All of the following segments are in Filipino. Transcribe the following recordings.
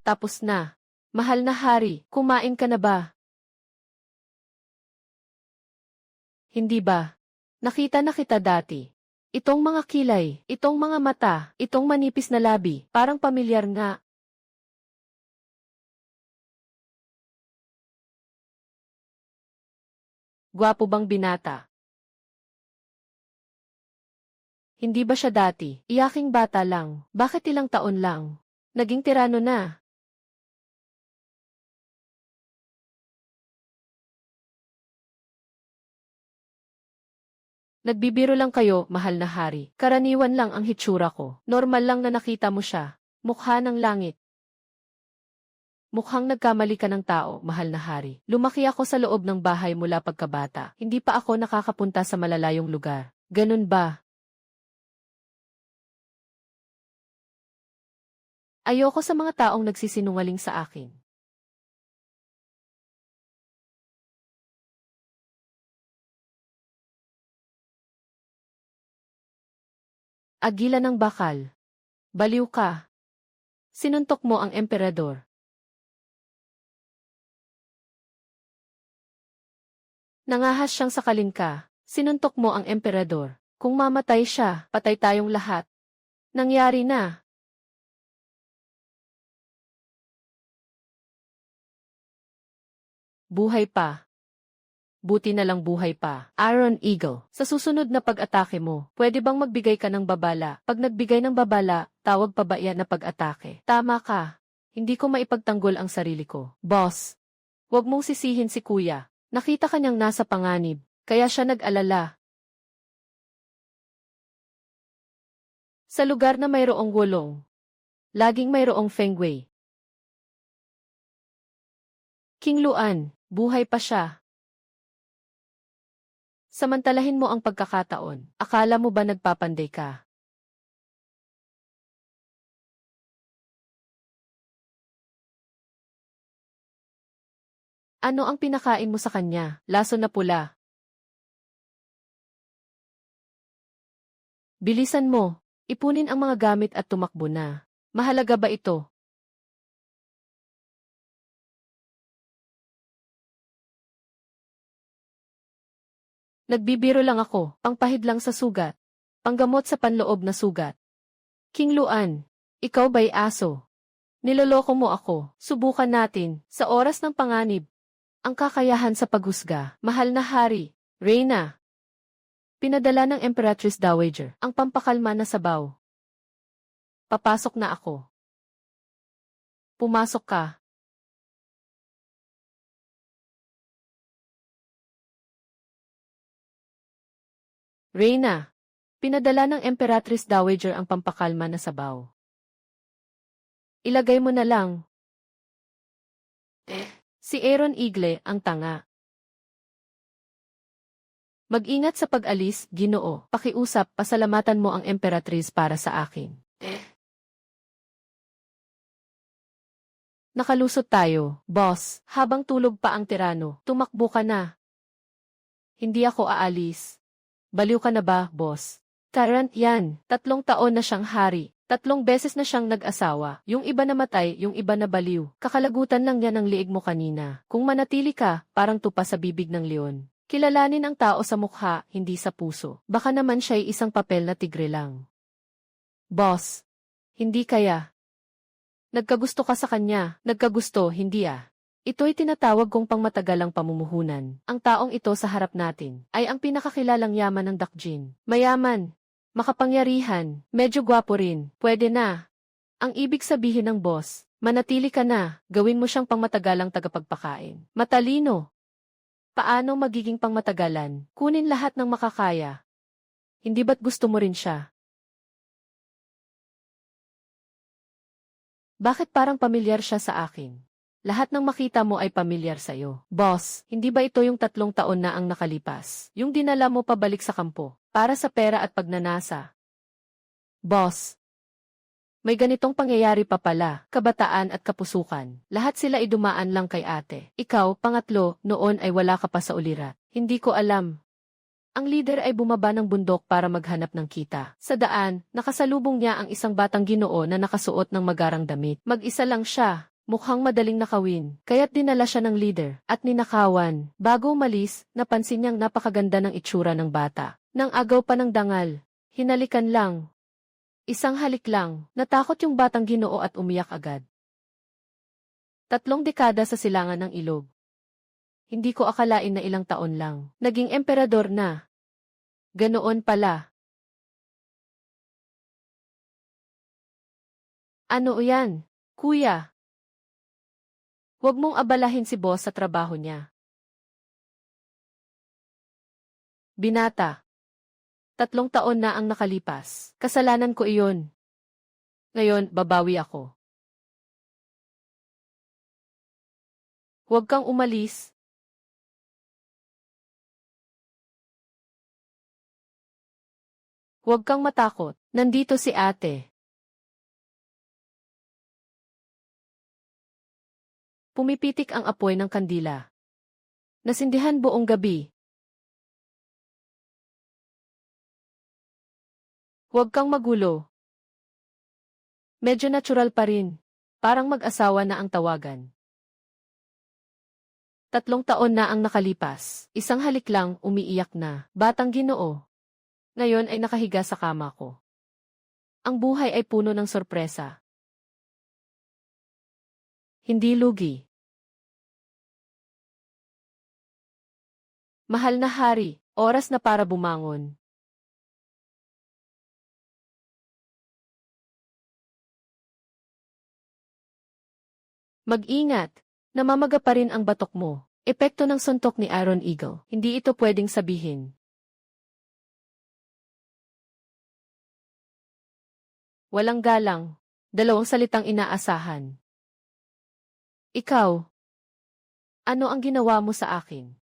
Tapos na. Mahal na hari, kumain ka na ba? Hindi ba? Nakita na kita dati. Itong mga kilay, itong mga mata, itong manipis na labi, parang pamilyar nga. Gwapo bang binata? Hindi ba siya dati? Iyaking bata lang. Bakit ilang taon lang? Naging tirano na. Nagbibiro lang kayo, mahal na hari. Karaniwan lang ang hitsura ko. Normal lang na nakita mo siya. Mukha ng langit. Mukhang nagkamali ka ng tao, mahal na hari. Lumaki ako sa loob ng bahay mula pagkabata. Hindi pa ako nakakapunta sa malalayong lugar. Ganun ba? Ayoko sa mga taong nagsisinungaling sa akin. Agila ng bakal. Baliw ka. Sinuntok mo ang emperador. Nangahas siyang sakalin ka. Sinuntok mo ang emperador. Kung mamatay siya, patay tayong lahat. Nangyari na. Buhay pa. Buti na lang buhay pa. Iron Eagle, sa susunod na pag-atake mo, pwede bang magbigay ka ng babala? Pag nagbigay ng babala, tawag pa ba yan na pag-atake? Tama ka. Hindi ko maipagtanggol ang sarili ko. Boss, huwag mong sisihin si kuya. Nakita ka niyang nasa panganib, kaya siya nag-alala. Sa lugar na mayroong gulong, laging mayroong fengwei. King Luan, buhay pa siya. Samantalahin mo ang pagkakataon. Akala mo ba nagpapanday ka? Ano ang pinakain mo sa kanya? Laso na pula. Bilisan mo. Ipunin ang mga gamit at tumakbo na. Mahalaga ba ito? Nagbibiro lang ako, pangpahid lang sa sugat. Panggamot sa panloob na sugat. King Luan, ikaw ba'y aso? Niloloko mo ako. Subukan natin, sa oras ng panganib. Ang kakayahan sa paghusga, mahal na hari, Reyna. Pinadala ng Emperatrice Dowager, ang pampakalma na sabaw. Papasok na ako. Pumasok ka. Reyna, pinadala ng Emperatrice Dowager ang pampakalma na sabaw. Ilagay mo na lang. Si Aaron Eagle ang tanga. Mag-ingat sa pag-alis, Ginoo. Pakiusap, pasalamatan mo ang Emperatrice para sa akin. Nakalusot tayo, boss. Habang tulog pa ang tirano, tumakbo ka na. Hindi ako aalis. Baliw ka na ba, boss? Current yan. 3 taon na siyang hari. 3 beses na siyang nag-asawa. Yung iba namatay, yung iba na baliw. Kakalagutan lang yan ang liig mo kanina. Kung manatili ka, parang tupa sa bibig ng leon. Kilalanin ang tao sa mukha, hindi sa puso. Baka naman siya'y isang papel na tigre lang. Boss, hindi kaya. Nagkagusto ka sa kanya. Nagkagusto, hindi ah. Ito'y tinatawag kong pangmatagalang pamumuhunan. Ang taong ito sa harap natin ay ang pinakakilalang yaman ng Dakjin. Mayaman, makapangyarihan, medyo gwapo rin. Pwede na. Ang ibig sabihin ng boss, manatili ka na, gawin mo siyang pangmatagalang tagapagpakain. Matalino. Paano magiging pangmatagalan? Kunin lahat ng makakaya. Hindi ba't gusto mo rin siya? Bakit parang pamilyar siya sa akin? Lahat ng makita mo ay pamilyar sa'yo. Boss, hindi ba ito yung 3 taon na ang nakalipas? Yung dinala mo pabalik sa kampo, para sa pera at pagnanasa. Boss, may ganitong pangyayari pa pala, kabataan at kapusukan. Lahat sila ay dumaan lang kay ate. Ikaw, pangatlo, noon ay wala ka pa sa ulirat. Hindi ko alam. Ang lider ay bumaba ng bundok para maghanap ng kita. Sa daan, nakasalubong niya ang isang batang Ginoo na nakasuot ng magarang damit. Mag-isa lang siya. Mukhang madaling nakawin, kaya't dinala siya ng leader at ninakawan. Bago umalis, napansin niyang napakaganda ng itsura ng bata. Nang agaw pa ng dangal, hinalikan lang. Isang halik lang, natakot yung batang Ginoo at umiyak agad. 3 dekada sa silangan ng ilog. Hindi ko akalain na ilang taon lang. Naging emperador na. Ganoon pala. Ano yan, kuya? Huwag mong abalahin si boss sa trabaho niya. Binata. 3 taon na ang nakalipas. Kasalanan ko iyon. Ngayon, babawi ako. Huwag kang umalis. Huwag kang matakot. Nandito si ate. Pumipitik ang apoy ng kandila. Nasindihan buong gabi. Huwag kang magulo. Medyo natural pa rin. Parang mag-asawa na ang tawagan. 3 taon na ang nakalipas. Isang halik lang, umiiyak na. Batang Ginoo. Ngayon ay nakahiga sa kama ko. Ang buhay ay puno ng sorpresa. Hindi lugi. Mahal na hari, oras na para bumangon. Mag-ingat, namamaga pa rin ang batok mo. Epekto ng suntok ni Iron Eagle. Hindi ito pwedeng sabihin. Walang galang. 2 salitang inaasahan. Ikaw. Ano ang ginawa mo sa akin?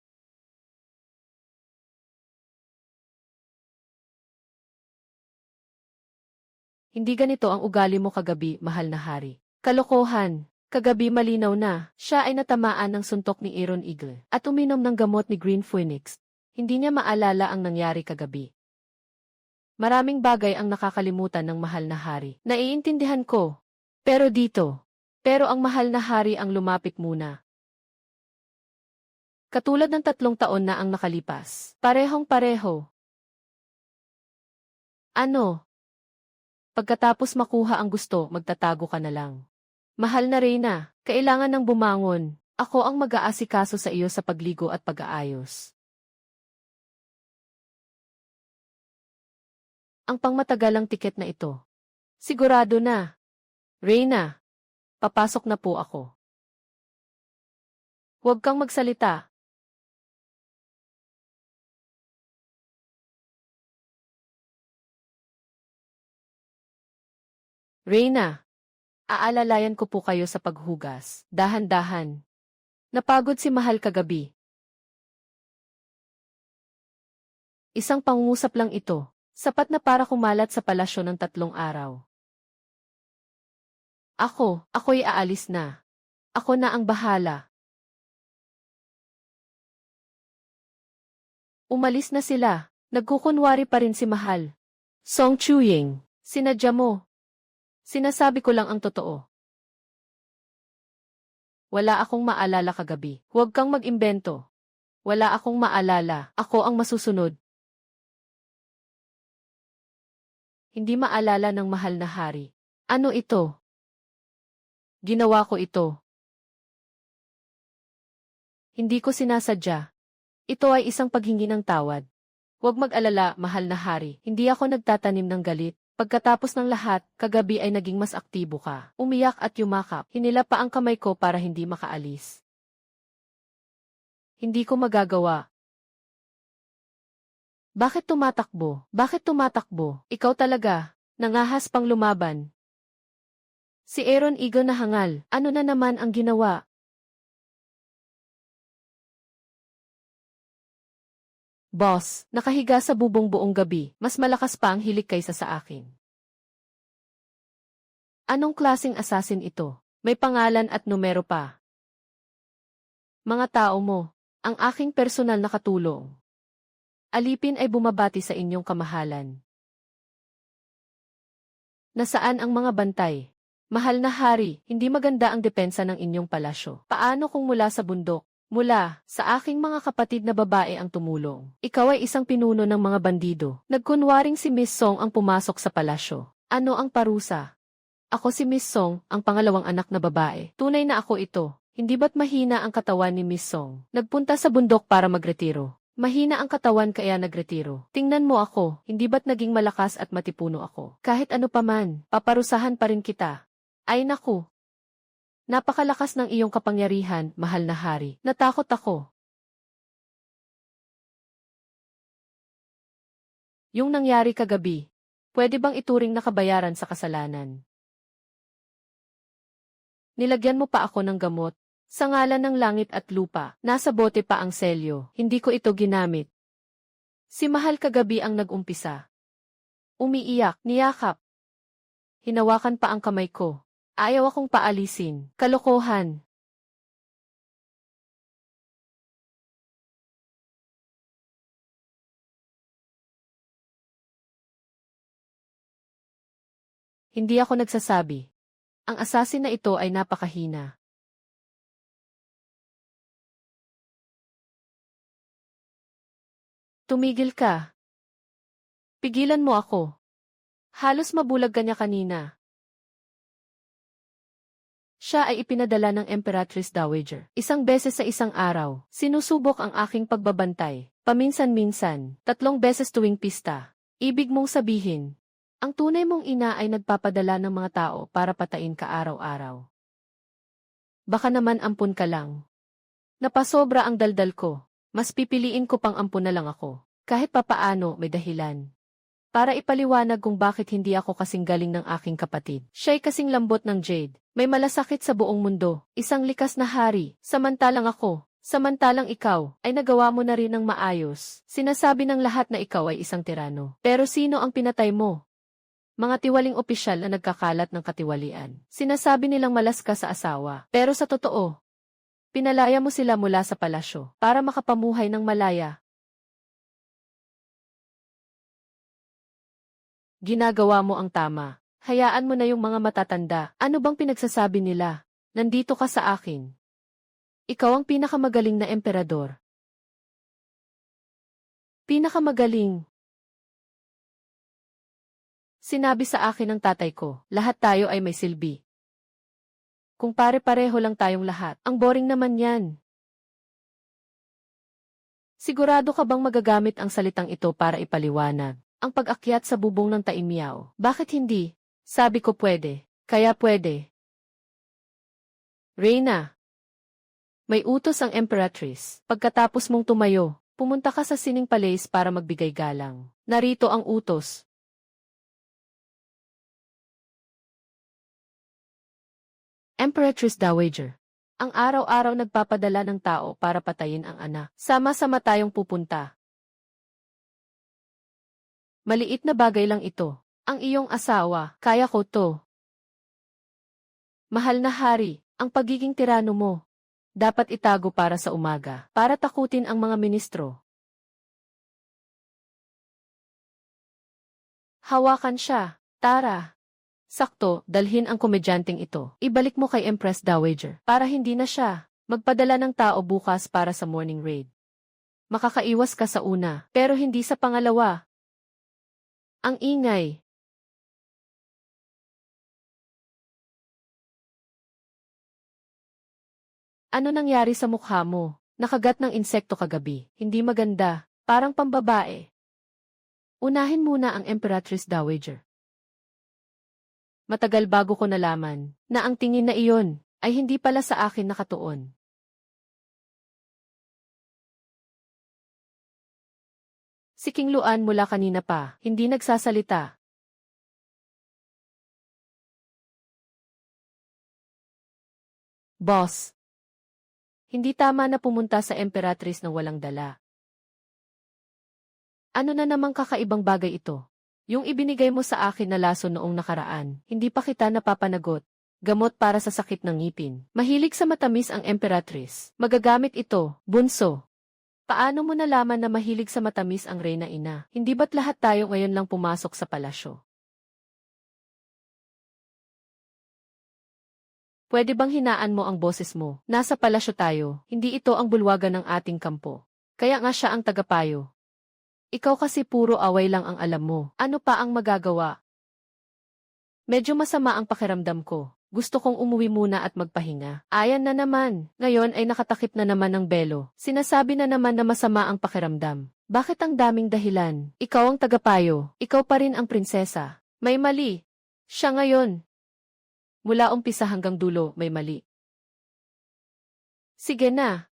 Hindi ganito ang ugali mo kagabi, mahal na hari. Kalokohan. Kagabi malinaw na, siya ay natamaan ng suntok ni Iron Eagle at uminom ng gamot ni Green Phoenix. Hindi niya maalala ang nangyari kagabi. Maraming bagay ang nakakalimutan ng mahal na hari. Naiintindihan ko. Pero ang mahal na hari ang lumapit muna. Katulad ng 3 taon na ang nakalipas. Parehong-pareho. Ano? Pagkatapos makuha ang gusto, magtatago ka na lang. Mahal na Reyna, kailangan ng bumangon. Ako ang mag-aasikaso sa iyo sa pagligo at pag-aayos. Ang pangmatagalang tiket na ito. Sigurado na. Reyna, papasok na po ako. Huwag kang magsalita. Reyna, aalalayan ko po kayo sa paghugas. Dahan-dahan. Napagod si Mahal kagabi. Isang pangungusap lang ito. Sapat na para kumalat sa palasyo ng 3 araw. Ako'y aalis na. Ako na ang bahala. Umalis na sila. Nagkukunwari pa rin si Mahal. Song Chuying, sinadya mo. Sinasabi ko lang ang totoo. Wala akong maalala kagabi. Huwag kang mag-imbento. Wala akong maalala. Ako ang masusunod. Hindi maalala ng mahal na hari. Ano ito? Ginawa ko ito. Hindi ko sinasadya. Ito ay isang paghingi ng tawad. Huwag mag-alala, mahal na hari. Hindi ako nagtatanim ng galit. Pagkatapos ng lahat, kagabi ay naging mas aktibo ka. Umiyak at yumakap. Hinila pa ang kamay ko para hindi makaalis. Hindi ko magagawa. Bakit tumatakbo? Bakit tumatakbo? Ikaw talaga. Nangahas pang lumaban. Si Iron Eagle na hangal. Ano na naman ang ginawa? Boss, nakahiga sa bubong buong gabi. Mas malakas pa ang hilik kaysa sa akin. Anong klaseng assassin ito? May pangalan at numero pa. Mga tao mo, ang aking personal na katulong. Alipin ay bumabati sa inyong kamahalan. Nasaan ang mga bantay? Mahal na hari, hindi maganda ang depensa ng inyong palasyo. Paano kung mula sa bundok? Mula sa aking mga kapatid na babae ang tumulong. Ikaw ay isang pinuno ng mga bandido. Nagkunwaring si Miss Song ang pumasok sa palasyo. Ano ang parusa? Ako si Miss Song, ang pangalawang anak na babae. Tunay na ako ito. Hindi ba't mahina ang katawan ni Miss Song? Nagpunta sa bundok para magretiro. Mahina ang katawan kaya nagretiro. Tingnan mo ako, hindi ba't naging malakas at matipuno ako? Kahit ano paman, paparusahan pa rin kita. Ay naku! Napakalakas ng iyong kapangyarihan, mahal na hari. Natakot ako. Yung nangyari kagabi, pwede bang ituring na kabayaran sa kasalanan? Nilagyan mo pa ako ng gamot. Sa ngalan ng langit at lupa, nasa bote pa ang selyo. Hindi ko ito ginamit. Si mahal kagabi ang nag-umpisa. Umiiyak, niyakap. Hinawakan pa ang kamay ko. Ayaw akong paalisin. Kalokohan. Hindi ako nagsasabi. Ang assassin na ito ay napakahina. Tumigil ka. Pigilan mo ako. Halos mabulag ka niya kanina. Siya ay ipinadala ng Emperatrice Dowager. Isang beses sa isang araw, sinusubok ang aking pagbabantay. Paminsan-minsan, 3 beses tuwing pista. Ibig mong sabihin, ang tunay mong ina ay nagpapadala ng mga tao para patain ka araw-araw. Baka naman ampun ka lang. Napasobra ang daldal ko. Mas pipiliin ko pang ampun na lang ako. Kahit papaano may dahilan. Para ipaliwanag kung bakit hindi ako kasing galing ng aking kapatid. Siya'y kasing lambot ng jade. May malasakit sa buong mundo. Isang likas na hari. Samantalang ikaw, ay nagawa mo na rin ng maayos. Sinasabi ng lahat na ikaw ay isang tirano. Pero sino ang pinatay mo? Mga tiwaling opisyal na nagkakalat ng katiwalian. Sinasabi nilang malas ka sa asawa. Pero sa totoo, pinalaya mo sila mula sa palasyo para makapamuhay ng malaya. Ginagawa mo ang tama. Hayaan mo na yung mga matatanda. Ano bang pinagsasabi nila? Nandito ka sa akin. Ikaw ang pinakamagaling na emperador. Pinakamagaling. Sinabi sa akin ng tatay ko, lahat tayo ay may silbi. Kung pare-pareho lang tayong lahat, ang boring naman yan. Sigurado ka bang magagamit ang salitang ito para ipaliwanag ang pag-akyat sa bubong ng Taimyao? Bakit hindi? Sabi ko pwede. Kaya pwede. Reyna, may utos ang Emperatrice. Pagkatapos mong tumayo, pumunta ka sa Sining Palace para magbigay galang. Narito ang utos. Emperatrice Dowager. Ang araw-araw nagpapadala ng tao para patayin ang anak. Sama-sama tayong pupunta. Maliit na bagay lang ito. Ang iyong asawa, kaya ko to. Mahal na hari, ang pagiging tirano mo. Dapat itago para sa umaga, para takutin ang mga ministro. Hawakan siya, Tara. Sakto, dalhin ang komedyanteng ito. Ibalik mo kay Empress Dowager, para hindi na siya magpadala ng tao bukas para sa morning raid. Makakaiwas ka sa una, pero hindi sa pangalawa. Ang ingay. Ano nangyari sa mukha mo? Nakagat ng insekto kagabi. Hindi maganda. Parang pambabae. Unahin muna ang Emperatrice Dowager. Matagal bago ko nalaman na ang tingin na iyon ay hindi pala sa akin nakatuon. Si King Luan mula kanina pa, hindi nagsasalita. Boss. Hindi tama na pumunta sa Emperatrice na walang dala. Ano na namang kakaibang bagay ito? Yung ibinigay mo sa akin na laso noong nakaraan, hindi pa kita napapanagot. Gamot para sa sakit ng ngipin. Mahilig sa matamis ang Emperatrice. Magagamit ito, bunso. Paano mo nalaman na mahilig sa matamis ang Reyna Ina? Hindi ba't lahat tayo ngayon lang pumasok sa palasyo? Pwede bang hinaan mo ang boses mo? Nasa palasyo tayo, hindi ito ang bulwagan ng ating kampo. Kaya nga siya ang tagapayo. Ikaw kasi puro away lang ang alam mo. Ano pa ang magagawa? Medyo masama ang pakiramdam ko. Gusto kong umuwi muna at magpahinga. Ayan na naman. Ngayon ay nakatakip na naman ng belo. Sinasabi na naman na masama ang pakiramdam. Bakit ang daming dahilan? Ikaw ang tagapayo. Ikaw pa rin ang prinsesa. May mali. Siya ngayon. Mula umpisa hanggang dulo, may mali. Sige na.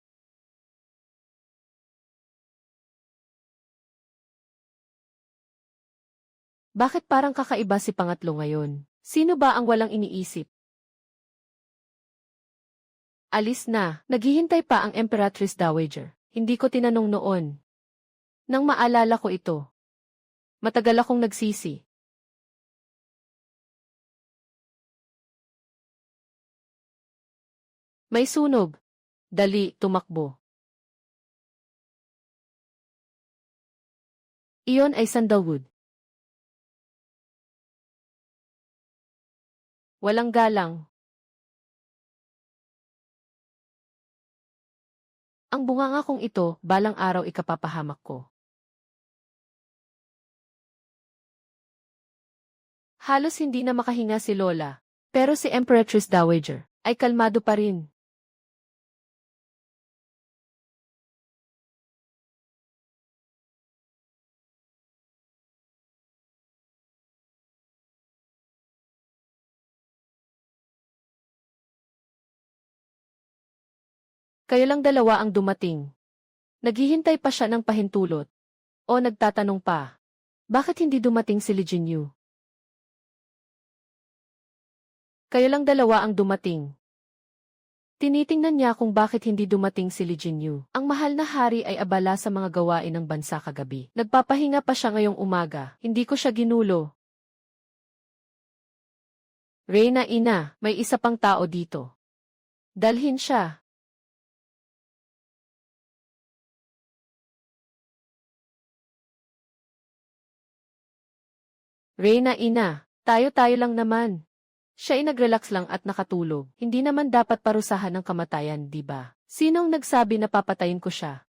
Bakit parang kakaiba si pangatlo ngayon? Sino ba ang walang iniisip? Alis na. Naghihintay pa ang Emperatrice Dowager. Hindi ko tinanong noon. Nang maalala ko ito. Matagal akong nagsisi. May sunog. Dali, tumakbo. Iyon ay sandalwood. Walang galang. Ang bunganga kong ito, balang araw ikapapahamak ko. Halos hindi na makahinga si Lola. Pero si Emperatrice Dowager ay kalmado pa rin. Kayo lang dalawa ang dumating. Naghihintay pa siya ng pahintulot. O nagtatanong pa. Bakit hindi dumating si Li Jinyu? Kayo lang dalawa ang dumating. Tinitingnan niya kung bakit hindi dumating si Li Jinyu. Ang mahal na hari ay abala sa mga gawain ng bansa kagabi. Nagpapahinga pa siya ngayong umaga. Hindi ko siya ginulo. Reyna ina, may isa pang tao dito. Dalhin siya. Reyna ina, tayo-tayo lang naman. Siya ay nag-relax lang at nakatulog. Hindi naman dapat parusahan ng kamatayan, di ba? Sinong nagsabi na papatayin ko siya?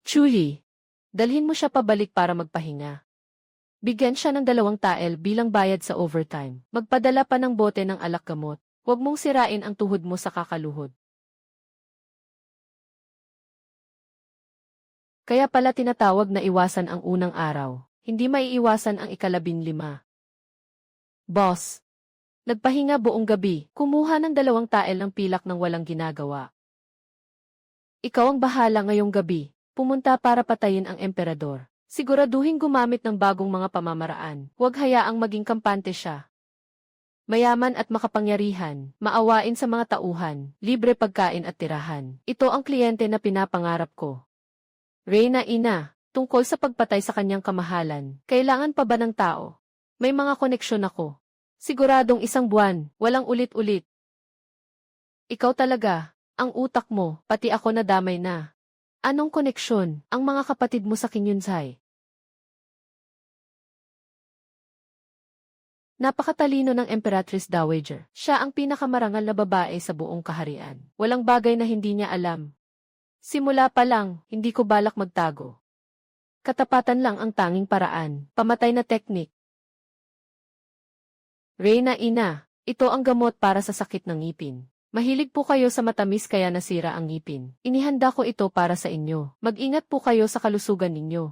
Chuyi, dalhin mo siya pabalik para magpahinga. Bigyan siya ng 2 tael bilang bayad sa overtime. Magpadala pa ng bote ng alak gamot. Huwag mong sirain ang tuhod mo sa kakaluhod. Kaya pala tinatawag na iwasan ang unang araw. Hindi maiiwasan ang 15. Boss. Nagpahinga buong gabi, kumuha ng 2 tael ng pilak ng walang ginagawa. Ikaw ang bahala ngayong gabi, pumunta para patayin ang emperador. Siguraduhin gumamit ng bagong mga pamamaraan, huwag hayaang maging kampante siya. Mayaman at makapangyarihan, maawain sa mga tauhan, libre pagkain at tirahan. Ito ang kliyente na pinapangarap ko. Reyna ina, tungkol sa pagpatay sa kanyang kamahalan, kailangan pa ba ng tao? May mga koneksyon ako. Siguradong 1 buwan, walang ulit-ulit. Ikaw talaga, ang utak mo, pati ako nadamay na. Anong koneksyon, ang mga kapatid mo sa Kinyunsay? Napakatalino ng Emperatrice Dowager. Siya ang pinakamarangal na babae sa buong kaharian. Walang bagay na hindi niya alam. Simula pa lang, hindi ko balak magtago. Katapatan lang ang tanging paraan, pamatay na teknik. Reyna ina, ito ang gamot para sa sakit ng ngipin. Mahilig po kayo sa matamis kaya nasira ang ngipin. Inihanda ko ito para sa inyo. Mag-ingat po kayo sa kalusugan ninyo.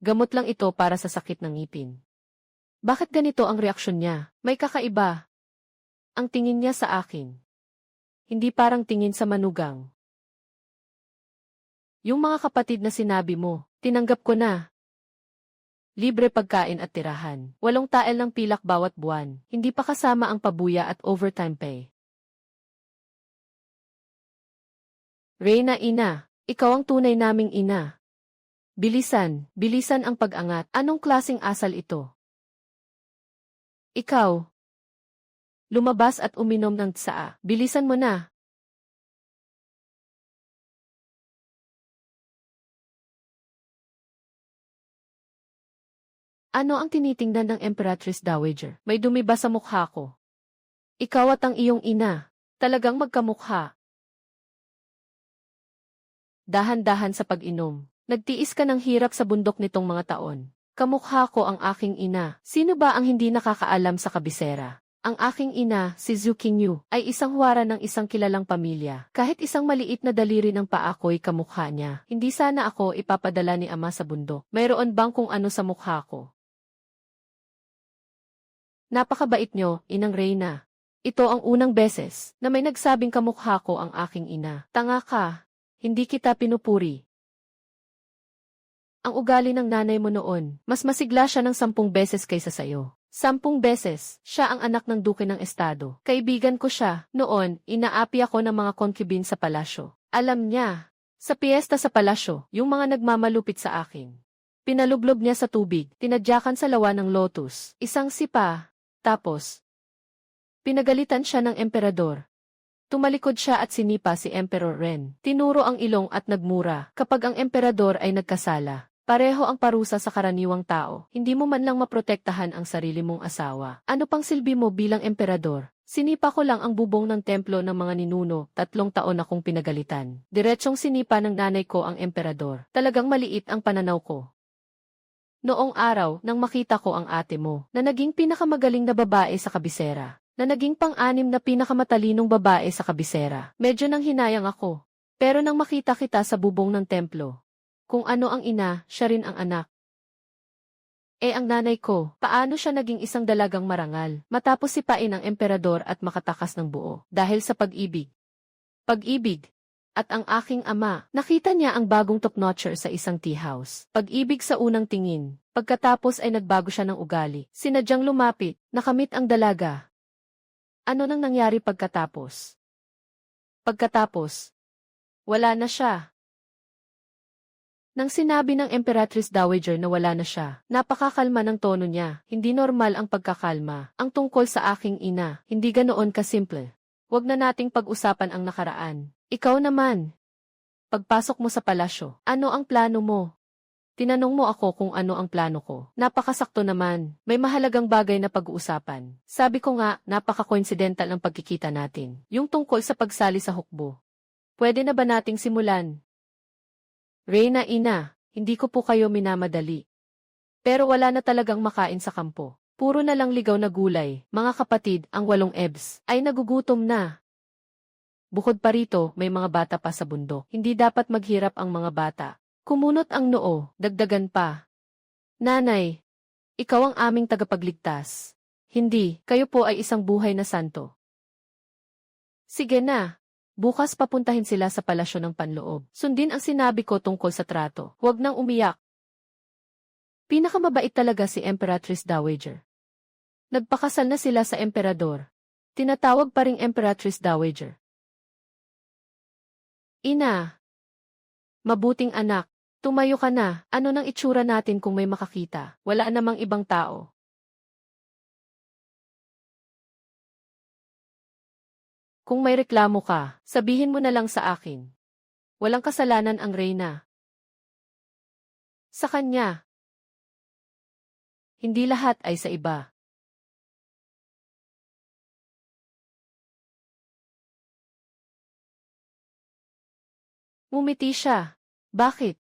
Gamot lang ito para sa sakit ng ngipin. Bakit ganito ang reaksyon niya? May kakaiba. Ang tingin niya sa akin. Hindi parang tingin sa manugang. Yung mga kapatid na sinabi mo, tinanggap ko na. Libre pagkain at tirahan. 8 tael ng pilak bawat buwan. Hindi pa kasama ang pabuya at overtime pay. Reyna ina, ikaw ang tunay naming ina. Bilisan, bilisan ang pag-angat. Anong klaseng asal ito? Ikaw. Lumabas at uminom ng tsaa. Bilisan mo na. Ano ang tinitingnan ng Emperatrice Dowager? May dumi ba sa mukha ko? Ikaw at ang iyong ina. Talagang magkamukha. Dahan-dahan sa pag-inom. Nagtiis ka ng hirap sa bundok nitong mga taon. Kamukha ko ang aking ina. Sino ba ang hindi nakakaalam sa kabisera? Ang aking ina, si Zhu Qingyu, ay isang huwara ng isang kilalang pamilya. Kahit isang maliit na daliri ng paa ko'y kamukha niya. Hindi sana ako ipapadala ni ama sa bundok. Mayroon bang kung ano sa mukha ko? Napakabait nyo, Inang Reyna. Ito ang unang beses na may nagsabing kamukha ko ang aking ina. Tanga ka. Hindi kita pinupuri. Ang ugali ng nanay mo noon, mas masigla siya ng 10 beses kaysa sayo. 10 beses, siya ang anak ng duke ng estado. Kaibigan ko siya. Noon, inaapi ako ng mga concubine sa palasyo. Alam niya, sa piyesta sa palasyo, yung mga nagmamalupit sa akin. Pinalublob niya sa tubig, tinadyakan sa lawa ng lotus, isang sipa, tapos, pinagalitan siya ng emperador. Tumalikod siya at sinipa si Emperor Ren. Tinuro ang ilong at nagmura. Kapag ang emperador ay nagkasala, pareho ang parusa sa karaniwang tao. Hindi mo man lang maprotektahan ang sarili mong asawa. Ano pang silbi mo bilang emperador? Sinipa ko lang ang bubong ng templo ng mga ninuno, 3 taon akong pinagalitan. Diretsong sinipa ng nanay ko ang emperador. Talagang maliit ang pananaw ko. Noong araw, nang makita ko ang ate mo, na naging pinakamagaling na babae sa kabisera, na naging pang-anim na pinakamatalinong babae sa kabisera, medyo nang hinayang ako. Pero nang makita kita sa bubong ng templo, kung ano ang ina, siya rin ang anak. Ang nanay ko, paano siya naging isang dalagang marangal, matapos sipain ang emperador at makatakas ng buo, dahil sa pag-ibig. Pag-ibig. At ang aking ama, nakita niya ang bagong top-notcher sa isang tea house. Pag-ibig sa unang tingin. Pagkatapos ay nagbago siya ng ugali. Sinadyang lumapit, nakamit ang dalaga. Ano nang nangyari pagkatapos? Pagkatapos, wala na siya. Nang sinabi ng Emperatrice Dowager na wala na siya, napakakalma ng tono niya. Hindi normal ang pagkakalma. Ang tungkol sa aking ina, hindi ganoon kasimple. Huwag na nating pag-usapan ang nakaraan. Ikaw naman. Pagpasok mo sa palasyo, ano ang plano mo? Tinanong mo ako kung ano ang plano ko. Napakasakto naman. May mahalagang bagay na pag-uusapan. Sabi ko nga, napaka-coincidental ang pagkikita natin. Yung tungkol sa pagsali sa hukbo. Pwede na ba nating simulan? Reyna ina, hindi ko po kayo minamadali. Pero wala na talagang makain sa kampo. Puro na lang ligaw na gulay. Mga kapatid, ang 8 ebs ay nagugutom na. Bukod pa rito, may mga bata pa sa bundok. Hindi dapat maghirap ang mga bata. Kumunot ang noo, dagdagan pa. Nanay, ikaw ang aming tagapagligtas. Hindi, kayo po ay isang buhay na santo. Sige na. Bukas papuntahin sila sa palasyo ng panloob. Sundin ang sinabi ko tungkol sa trato. Huwag nang umiyak. Pinakamabait talaga si Emperatrice Dowager. Nagpakasal na sila sa emperador. Tinatawag pa ring Emperatrice Dowager. Ina. Mabuting anak. Tumayo ka na. Ano nang itsura natin kung may makakita? Wala namang ibang tao. Kung may reklamo ka, sabihin mo na lang sa akin. Walang kasalanan ang Reyna. Sa kanya. Hindi lahat ay sa iba. Ngumiti siya. Bakit?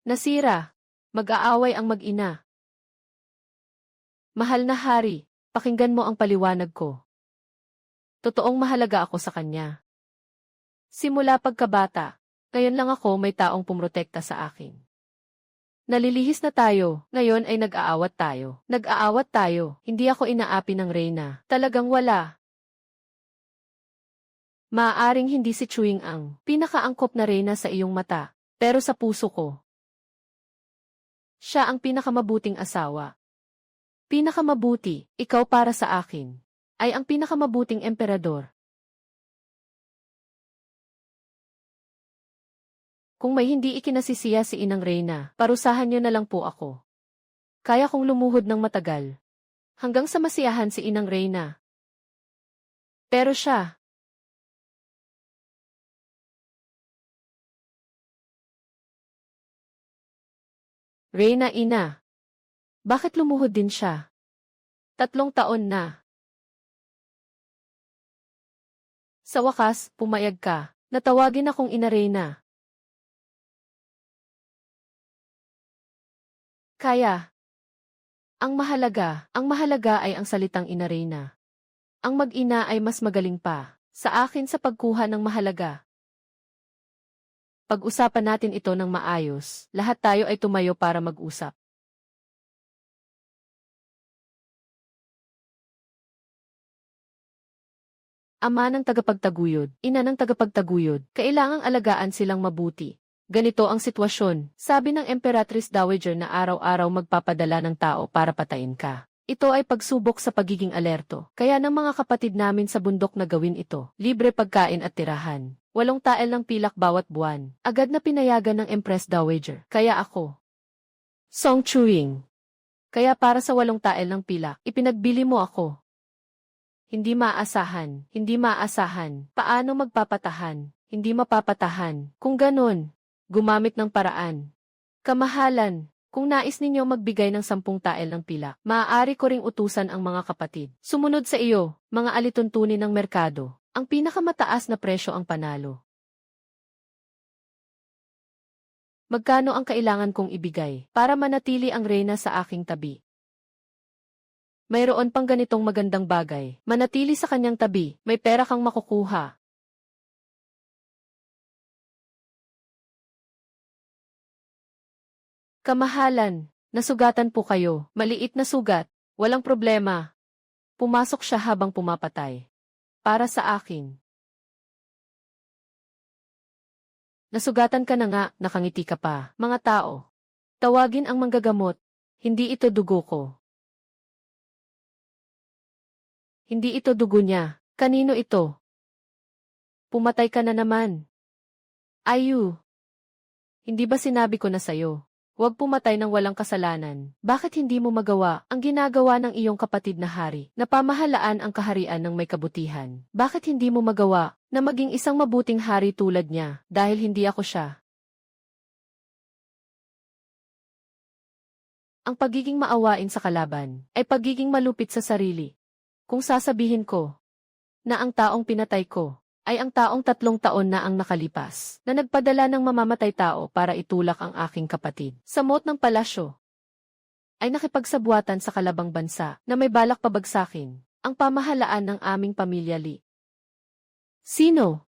Nasira. Mag-aaway ang mag-ina. Mahal na hari, pakinggan mo ang paliwanag ko. Totoong mahalaga ako sa kanya. Simula pagkabata, ngayon lang ako may taong pumrotekta sa akin. Nalilihis na tayo, ngayon ay nag-aawat tayo. Nag-aawat tayo, hindi ako inaapi ng Reyna. Talagang wala. Maaaring hindi si Chuing ang pinakaangkop na Reyna sa iyong mata, pero sa puso ko. Siya ang pinakamabuting asawa. Pinakamabuti, ikaw para sa akin, ay ang pinakamabuting emperador. Kung may hindi ikinasisiya si Inang Reyna, parusahan niyo na lang po ako. Kaya kong lumuhod ng matagal. Hanggang sa masiyahan si Inang Reyna. Pero siya, Reyna ina. Bakit lumuhod din siya? 3 taon na. Sa wakas, pumayag ka. Natawagin akong ina Reyna. Kaya. Ang mahalaga ay ang salitang ina Reyna. Ang mag-ina ay mas magaling pa sa akin sa pagkuha ng mahalaga. Pag-usapan natin ito ng maayos. Lahat tayo ay tumayo para mag-usap. Ama ng tagapagtaguyod, ina ng tagapagtaguyod, kailangang alagaan silang mabuti. Ganito ang sitwasyon, sabi ng Emperatrice Dowager na araw-araw magpapadala ng tao para patayin ka. Ito ay pagsubok sa pagiging alerto. Kaya ng mga kapatid namin sa bundok na gawin ito, libre pagkain at tirahan. 8 tael ng pilak bawat buwan. Agad na pinayagan ng Empress Dowager. Kaya ako. Song Chuing. Kaya para sa 8 tael ng pilak, ipinagbili mo ako. Hindi maasahan, hindi maasahan. Paano magpapatahan? Hindi mapapatahan. Kung ganon, gumamit ng paraan. Kamahalan, kung nais ninyo magbigay ng 10 tael ng pilak, maaari ko ring utusan ang mga kapatid. Sumunod sa iyo, mga alituntunin ng merkado. Ang pinakamataas na presyo ang panalo. Magkano ang kailangan kong ibigay para manatili ang Reyna sa aking tabi? Mayroon pang ganitong magandang bagay. Manatili sa kanyang tabi, may pera kang makukuha. Kamahalan, nasugatan po kayo. Maliit na sugat, walang problema. Pumasok siya habang pumapatay. Para sa akin. Nasugatan ka na nga, nakangiti ka pa. Mga tao, tawagin ang manggagamot. Hindi ito dugo ko. Hindi ito dugo niya. Kanino ito? Pumatay ka na naman. Ayu. Hindi ba sinabi ko na sayo? Huwag pumatay ng walang kasalanan. Bakit hindi mo magawa ang ginagawa ng iyong kapatid na hari, na pamahalaan ang kaharian ng may kabutihan? Bakit hindi mo magawa na maging isang mabuting hari tulad niya, dahil hindi ako siya? Ang pagiging maawain sa kalaban ay pagiging malupit sa sarili. Kung sasabihin ko na ang taong pinatay ko ay ang taong 3 taon na ang nakalipas, na nagpadala ng mamamatay tao para itulak ang aking kapatid sa moat ng palasyo, ay nakipagsabwatan sa kalabang bansa na may balak pabagsakin ang pamahalaan ng aming pamilya Li. Sino?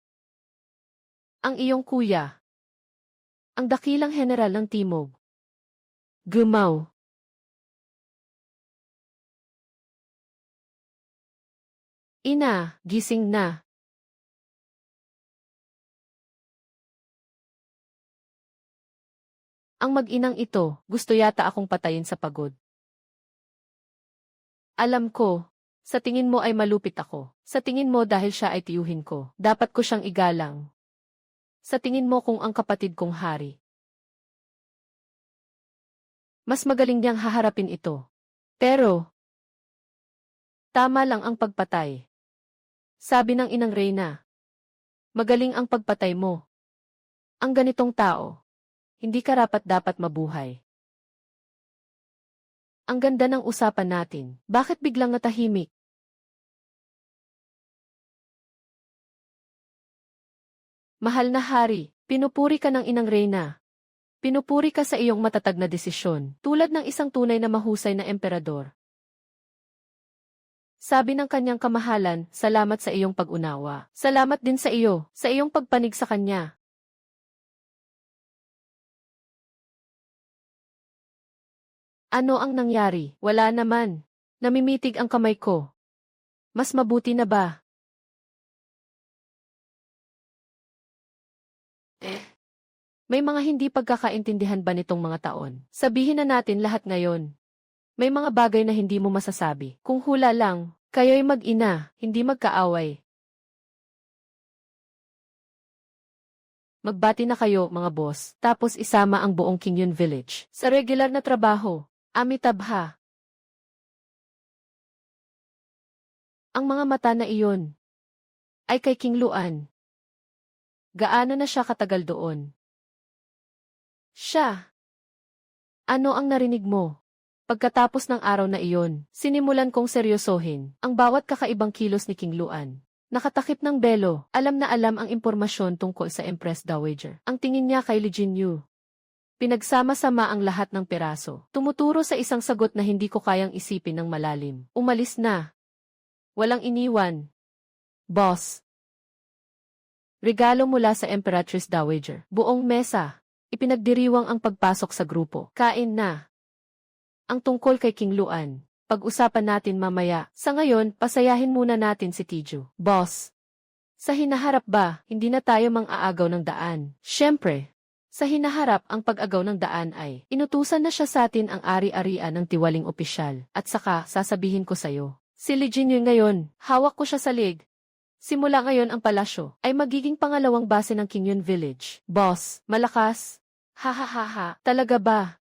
Ang iyong kuya. Ang dakilang general ng Timog. Gumaw. Ina, gising na. Ang mag-inang ito, gusto yata akong patayin sa pagod. Alam ko, sa tingin mo ay malupit ako. Sa tingin mo dahil siya ay tiyuhin ko, dapat ko siyang igalang. Sa tingin mo kung ang kapatid kong hari. Mas magaling niyang haharapin ito. Pero, tama lang ang pagpatay. Sabi ng inang Reyna, magaling ang pagpatay mo. Ang ganitong tao, hindi karapat-dapat mabuhay. Ang ganda ng usapan natin, bakit biglang natahimik? Mahal na hari, pinupuri ka ng inang Reyna. Pinupuri ka sa iyong matatag na desisyon, tulad ng isang tunay na mahusay na emperador. Sabi ng kanyang kamahalan, salamat sa iyong pag-unawa. Salamat din sa iyong pagpanig sa kanya. Ano ang nangyari? Wala naman. Namimitig ang kamay ko. Mas mabuti na ba? May mga hindi pagkakaintindihan ba nitong mga taon? Sabihin na natin lahat ngayon. May mga bagay na hindi mo masasabi. Kung hula lang, kayo'y mag-ina, hindi magkaaway. Magbati na kayo, mga boss, tapos isama ang buong Kingyun Village sa regular na trabaho. Amitabha. Ang mga mata na iyon ay kay King Luan. Gaano na siya katagal doon? Siya Ano ang narinig mo? Pagkatapos ng araw na iyon, sinimulan kong seryosohin ang bawat kakaibang kilos ni King Luan. Nakatakip ng belo, alam na alam ang impormasyon tungkol sa Empress Dowager. Ang tingin niya kay Li Jinyu. Pinagsama-sama ang lahat ng peraso. Tumuturo sa isang sagot na hindi ko kayang isipin ng malalim. Umalis na. Walang iniwan. Boss. Regalo mula sa Emperatrice Dowager. Buong mesa. Ipinagdiriwang ang pagpasok sa grupo. Kain na. Ang tungkol kay King Luan. Pag-usapan natin mamaya. Sa ngayon, pasayahin muna natin si Tiju. Boss. Sa hinaharap ba, hindi na tayo mang-aagaw ng daan? Siyempre. Sa hinaharap, ang pag-agaw ng daan ay, inutusan na siya sa atin ang ari-arian ng tiwaling opisyal. At saka, sasabihin ko sa'yo. Si Li Jinyu ngayon, hawak ko siya sa lig. Simula ngayon ang palasyo, ay magiging pangalawang base ng Qingyun Village. Boss, malakas. Ha ha ha ha, talaga ba?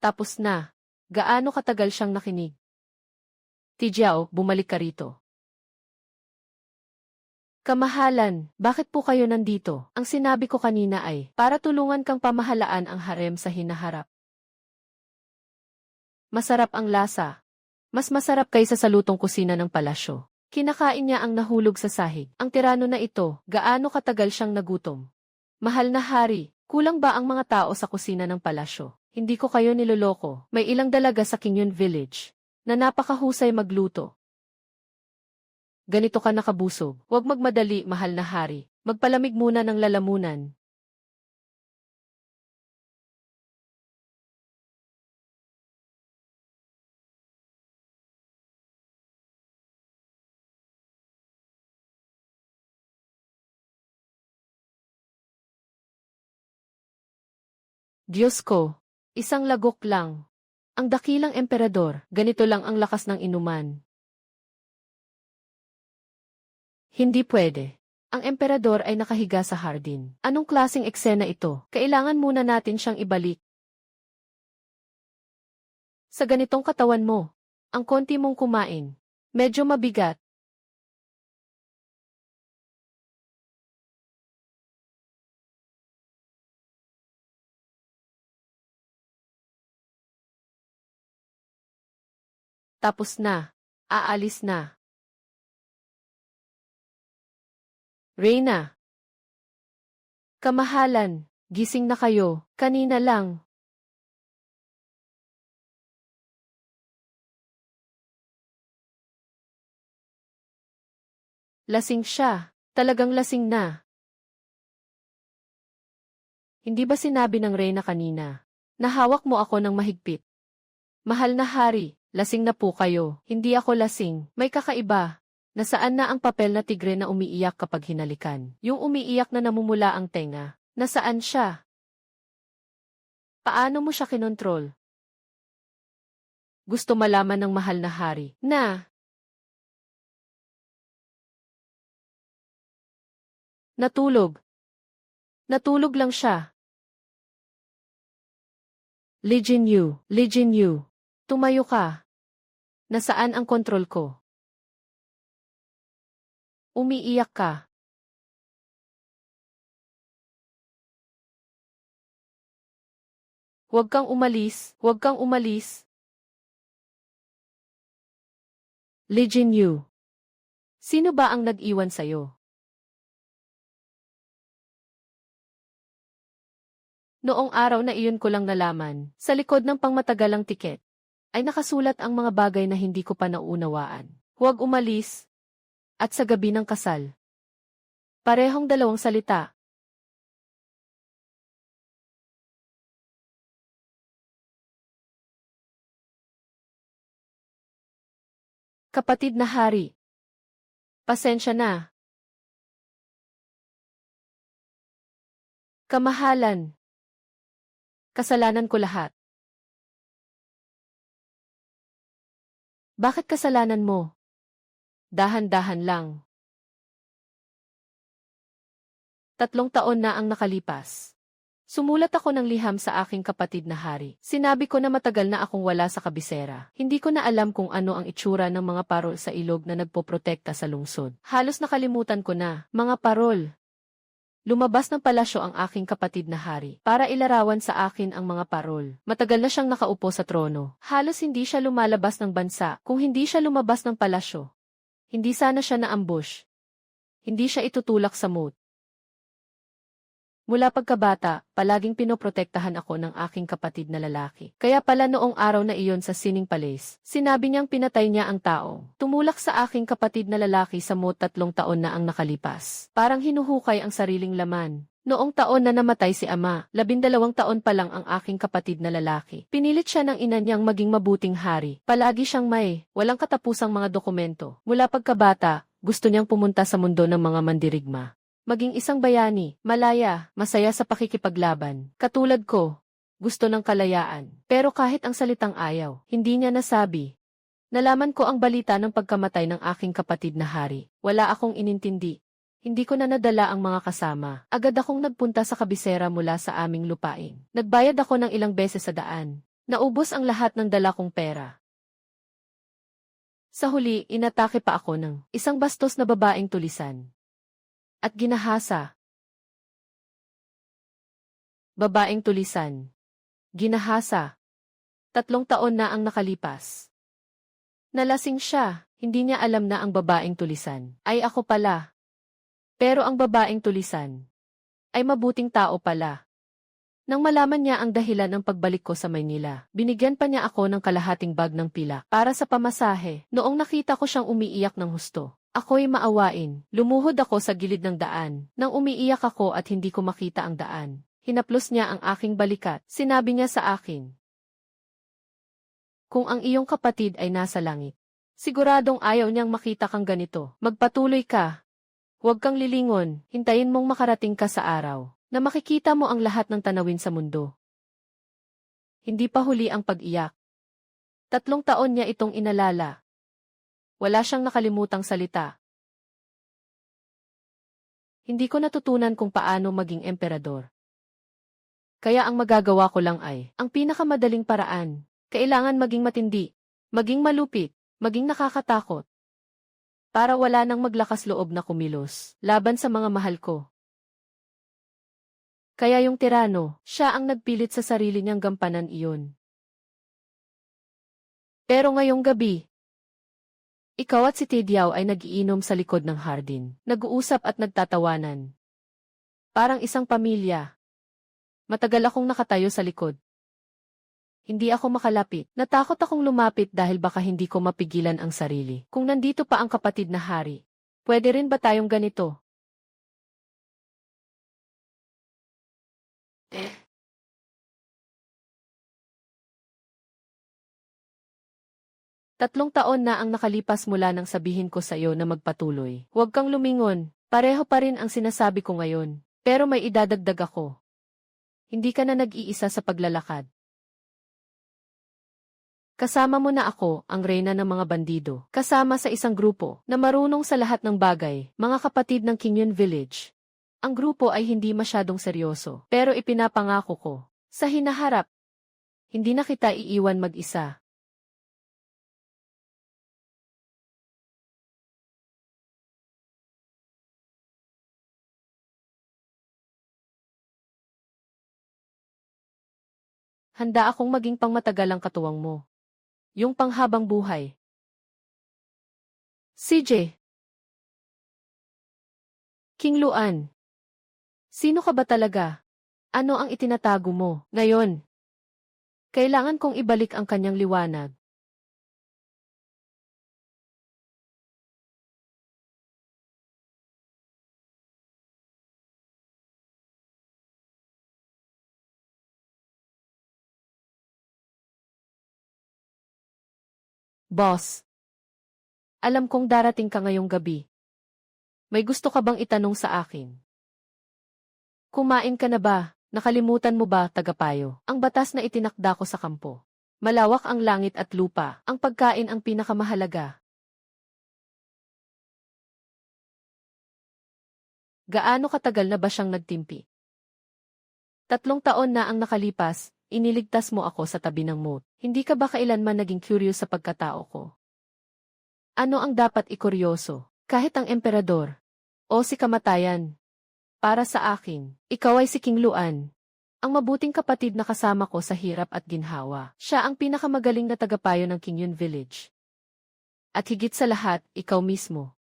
Tapos na. Gaano katagal siyang nakinig? Tijiao, bumalik ka rito. Kamahalan, bakit po kayo nandito? Ang sinabi ko kanina ay, para tulungan kang pamahalaan ang harem sa hinaharap. Masarap ang lasa. Mas masarap kaysa sa lutong kusina ng palasyo. Kinakain niya ang nahulog sa sahig. Ang tirano na ito, gaano katagal siyang nagutom? Mahal na hari, kulang ba ang mga tao sa kusina ng palasyo? Hindi ko kayo niloloko. May ilang dalaga sa Qingyun Village na napakahusay magluto. Ganito ka nakabusog. Huwag magmadali, mahal na hari. Magpalamig muna ng lalamunan. Diyos ko, isang lagok lang. Ang dakilang emperador, ganito lang ang lakas ng inuman. Hindi pwede. Ang emperador ay nakahiga sa hardin. Anong klaseng eksena ito? Kailangan muna natin siyang ibalik. Sa ganitong katawan mo, ang konti mong kumain, medyo mabigat. Tapos na. Aalis na. Reyna. Kamahalan, gising na kayo, kanina lang. Lasing siya, talagang lasing na. Hindi ba sinabi ng Reyna kanina, nahawak mo ako ng mahigpit? Mahal na hari, lasing na po kayo, hindi ako lasing, may kakaiba. Nasaan na ang papel na tigre na umiiyak kapag hinalikan? Yung umiiyak na namumula ang tenga, nasaan siya? Paano mo siya kinontrol? Gusto malaman ng mahal na hari na natulog. Natulog lang siya. Li Jinyu, tumayo ka. Nasaan ang kontrol ko? Umiiyak ka. Huwag kang umalis, huwag kang umalis. Li Jinyu, sino ba ang nag-iwan sa'yo? Noong araw na iyon ko lang nalaman, sa likod ng pangmatagalang tiket, ay nakasulat ang mga bagay na hindi ko pa nauunawaan. Huwag umalis. At sa gabi ng kasal. Parehong dalawang salita. Kapatid na hari. Pasensya na. Kamahalan. Kasalanan ko lahat. Bakit kasalanan mo? Dahan-dahan lang. 3 taon na ang nakalipas. Sumulat ako ng liham sa aking kapatid na hari. Sinabi ko na matagal na akong wala sa kabisera. Hindi ko na alam kung ano ang itsura ng mga parol sa ilog na nagpoprotekta sa lungsod. Halos nakalimutan ko na, mga parol. Lumabas ng palasyo ang aking kapatid na hari para ilarawan sa akin ang mga parol. Matagal na siyang nakaupo sa trono. Halos hindi siya lumalabas ng bansa kung hindi siya lumabas ng palasyo. Hindi sana siya na-ambush. Hindi siya itutulak sa moat. Mula pagkabata, palaging pinoprotektahan ako ng aking kapatid na lalaki. Kaya pala noong araw na iyon sa Sining Palace, sinabi niyang pinatay niya ang tao. Tumulak sa aking kapatid na lalaki sa moat 3 taon na ang nakalipas. Parang hinuhukay ang sariling laman. Noong taon na namatay si ama, 12 taon pa lang ang aking kapatid na lalaki. Pinilit siya ng ina niyang maging mabuting hari. Palagi siyang walang katapusang mga dokumento. Mula pagkabata, gusto niyang pumunta sa mundo ng mga mandirigma. Maging isang bayani, malaya, masaya sa pakikipaglaban. Katulad ko, gusto ng kalayaan. Pero kahit ang salitang ayaw, hindi niya nasabi. Nalaman ko ang balita ng pagkamatay ng aking kapatid na hari. Wala akong inintindi. Hindi ko na nadala ang mga kasama. Agad akong nagpunta sa kabisera mula sa aming lupain. Nagbayad ako ng ilang beses sa daan. Naubos ang lahat ng dala kong pera. Sa huli, inatake pa ako ng isang bastos na babaeng tulisan. At ginahasa. Babaeng tulisan. Ginahasa. 3 taon na ang nakalipas. Nalasing siya, hindi niya alam na ang babaeng tulisan ay ako pala. Pero ang babaeng tulisan ay mabuting tao pala. Nang malaman niya ang dahilan ng pagbalik ko sa Maynila, binigyan pa niya ako ng kalahating bag ng pilak para sa pamasahe. Noong nakita ko siyang umiiyak ng husto, ako'y maawain. Lumuhod ako sa gilid ng daan. Nang umiiyak ako at hindi ko makita ang daan, hinaplos niya ang aking balikat. Sinabi niya sa akin, kung ang iyong kapatid ay nasa langit, siguradong ayaw niyang makita kang ganito. Magpatuloy ka. Huwag kang lilingon, hintayin mong makarating ka sa araw na makikita mo ang lahat ng tanawin sa mundo. Hindi pa huli ang pag-iyak. 3 taon niya itong inalala. Wala siyang nakalimutang salita. Hindi ko natutunan kung paano maging emperador. Kaya ang magagawa ko lang ay, ang pinakamadaling paraan. Kailangan maging matindi, maging malupit, maging nakakatakot. Para wala nang maglakas loob na kumilos, laban sa mga mahal ko. Kaya yung tirano, siya ang nagpilit sa sarili niyang gampanan iyon. Pero ngayong gabi, ikaw at si Tidiao ay nagiinom sa likod ng hardin, nag-uusap at nagtatawanan. Parang isang pamilya. Matagal akong nakatayo sa likod. Hindi ako makalapit. Natakot akong lumapit dahil baka hindi ko mapigilan ang sarili. Kung nandito pa ang kapatid na hari, pwede rin ba tayong ganito? 3 taon na ang nakalipas mula nang sabihin ko sa iyo na magpatuloy. Huwag kang lumingon. Pareho pa rin ang sinasabi ko ngayon. Pero may idadagdag ako. Hindi ka na nag-iisa sa paglalakad. Kasama mo na ako, ang reyna ng mga bandido. Kasama sa isang grupo na marunong sa lahat ng bagay, mga kapatid ng Kingyun Village. Ang grupo ay hindi masyadong seryoso, pero ipinapangako ko, sa hinaharap, hindi na kita iiwan mag-isa. Handa akong maging pangmatagalang katuwang mo. Yung panghabang buhay. CJ. King Luan. Sino ka ba talaga? Ano ang itinatago mo ngayon? Kailangan kong ibalik ang kanyang liwanag. Boss. Alam kong darating ka ngayong gabi. May gusto ka bang itanong sa akin? Kumain ka na ba? Nakalimutan mo ba, tagapayo, ang batas na itinakda ko sa kampo? Malawak ang langit at lupa, ang pagkain ang pinakamahalaga. Gaano katagal na ba siyang nagtimpi? 3 taon na ang nakalipas, iniligtas mo ako sa tabi ng moat. Hindi ka ba kailanman naging curious sa pagkatao ko? Ano ang dapat ikuryoso? Kahit ang emperador o si kamatayan. Para sa akin, ikaw ay si King Luan. Ang mabuting kapatid na kasama ko sa hirap at ginhawa. Siya ang pinakamagaling na tagapayo ng Qingyun Village. At higit sa lahat, ikaw mismo.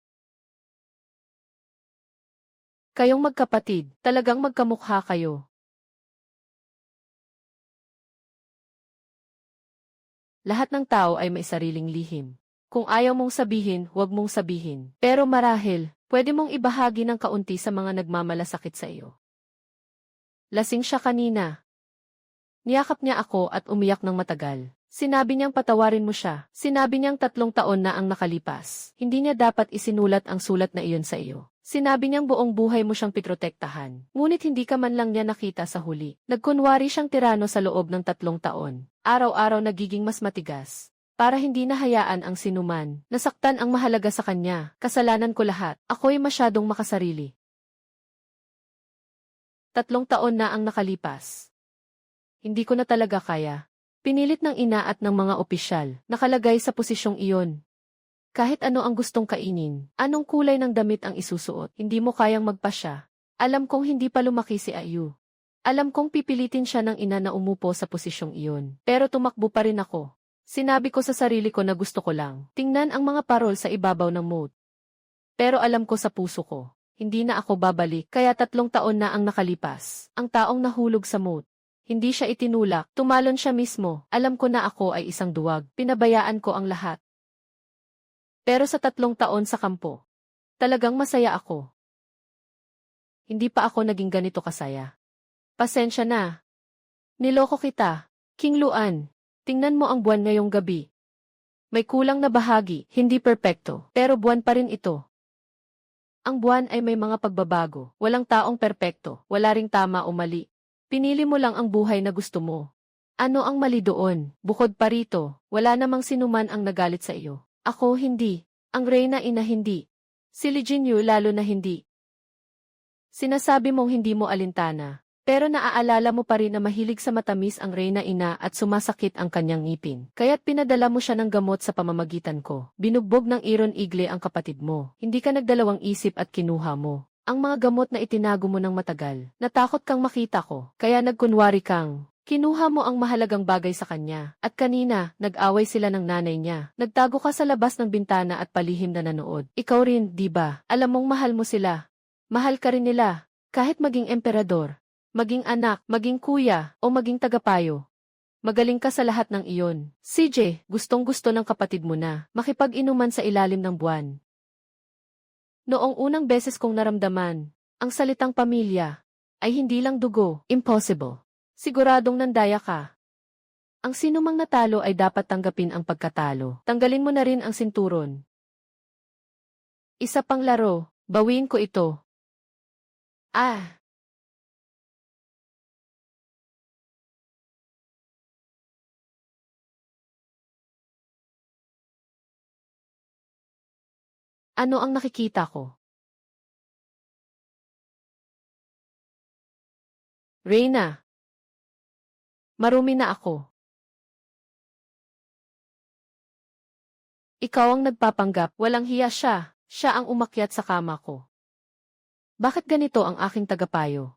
Kayong magkapatid, talagang magkamukha kayo. Lahat ng tao ay may sariling lihim. Kung ayaw mong sabihin, huwag mong sabihin. Pero marahil, pwede mong ibahagi ng kaunti sa mga nagmamalasakit sa iyo. Lasing siya kanina. Niyakap niya ako at umiyak ng matagal. Sinabi niyang patawarin mo siya. Sinabi niyang 3 taon na ang nakalipas. Hindi niya dapat isinulat ang sulat na iyon sa iyo. Sinabi niyang buong buhay mo siyang piprotektahan. Ngunit hindi ka man lang niya nakita sa huli. Nagkunwari siyang tirano sa loob ng 3 taon. Araw-araw nagiging mas matigas. Para hindi nahayaan ang sinuman, nasaktan ang mahalaga sa kanya. Kasalanan ko lahat. Ako'y masyadong makasarili. 3 taon na ang nakalipas. Hindi ko na talaga kaya. Pinilit ng ina at ng mga opisyal, nakalagay sa posisyong iyon. Kahit ano ang gustong kainin, anong kulay ng damit ang isusuot, hindi mo kayang magpasya. Alam kong hindi pa lumaki si Ayu. Alam kong pipilitin siya ng ina na umupo sa posisyong iyon. Pero tumakbo pa rin ako. Sinabi ko sa sarili ko na gusto ko lang tingnan ang mga parol sa ibabaw ng moat. Pero alam ko sa puso ko, hindi na ako babalik, kaya 3 taon na ang nakalipas. Ang taong nahulog sa moat. Hindi siya itinulak, tumalon siya mismo. Alam ko na ako ay isang duwag, pinabayaan ko ang lahat. Pero sa 3 taon sa kampo, talagang masaya ako. Hindi pa ako naging ganito kasaya. Pasensya na. Niloko kita, King Luan. Tingnan mo ang buwan ngayong gabi. May kulang na bahagi, hindi perpekto, pero buwan pa rin ito. Ang buwan ay may mga pagbabago, walang taong perpekto, wala ring tama o mali. Pinili mo lang ang buhay na gusto mo. Ano ang mali doon? Bukod pa rito, wala namang sinuman ang nagalit sa iyo. Ako hindi. Ang Reyna Ina hindi. Si Li Jinyu lalo na hindi. Sinasabi mong hindi mo alintana. Pero naaalala mo pa rin na mahilig sa matamis ang Reyna Ina at sumasakit ang kanyang ngipin. Kaya't pinadala mo siya ng gamot sa pamamagitan ko. Binugbog ng Iron Igle ang kapatid mo. Hindi ka nagdalawang isip at kinuha mo ang mga gamot na itinago mo ng matagal. Natakot kang makita ko, kaya nagkunwari kang kinuha mo ang mahalagang bagay sa kanya. At kanina, nag-away sila ng nanay niya. Nagtago ka sa labas ng bintana at palihim na nanood. Ikaw rin, di ba? Alam mong mahal mo sila. Mahal ka rin nila. Kahit maging emperador, maging anak, maging kuya, o maging tagapayo. Magaling ka sa lahat ng iyon. CJ, gustong-gusto ng kapatid mo na makipag-inuman sa ilalim ng buwan. Noong unang beses kong naramdaman, ang salitang pamilya ay hindi lang dugo, impossible. Siguradong nandaya ka. Ang sinumang natalo ay dapat tanggapin ang pagkatalo. Tanggalin mo na rin ang sinturon. Isa pang laro, bawiin ko ito. Ano ang nakikita ko? Reyna, marumi na ako. Ikaw ang nagpapanggap, walang hiya siya. Siya ang umakyat sa kama ko. Bakit ganito ang aking tagapayo?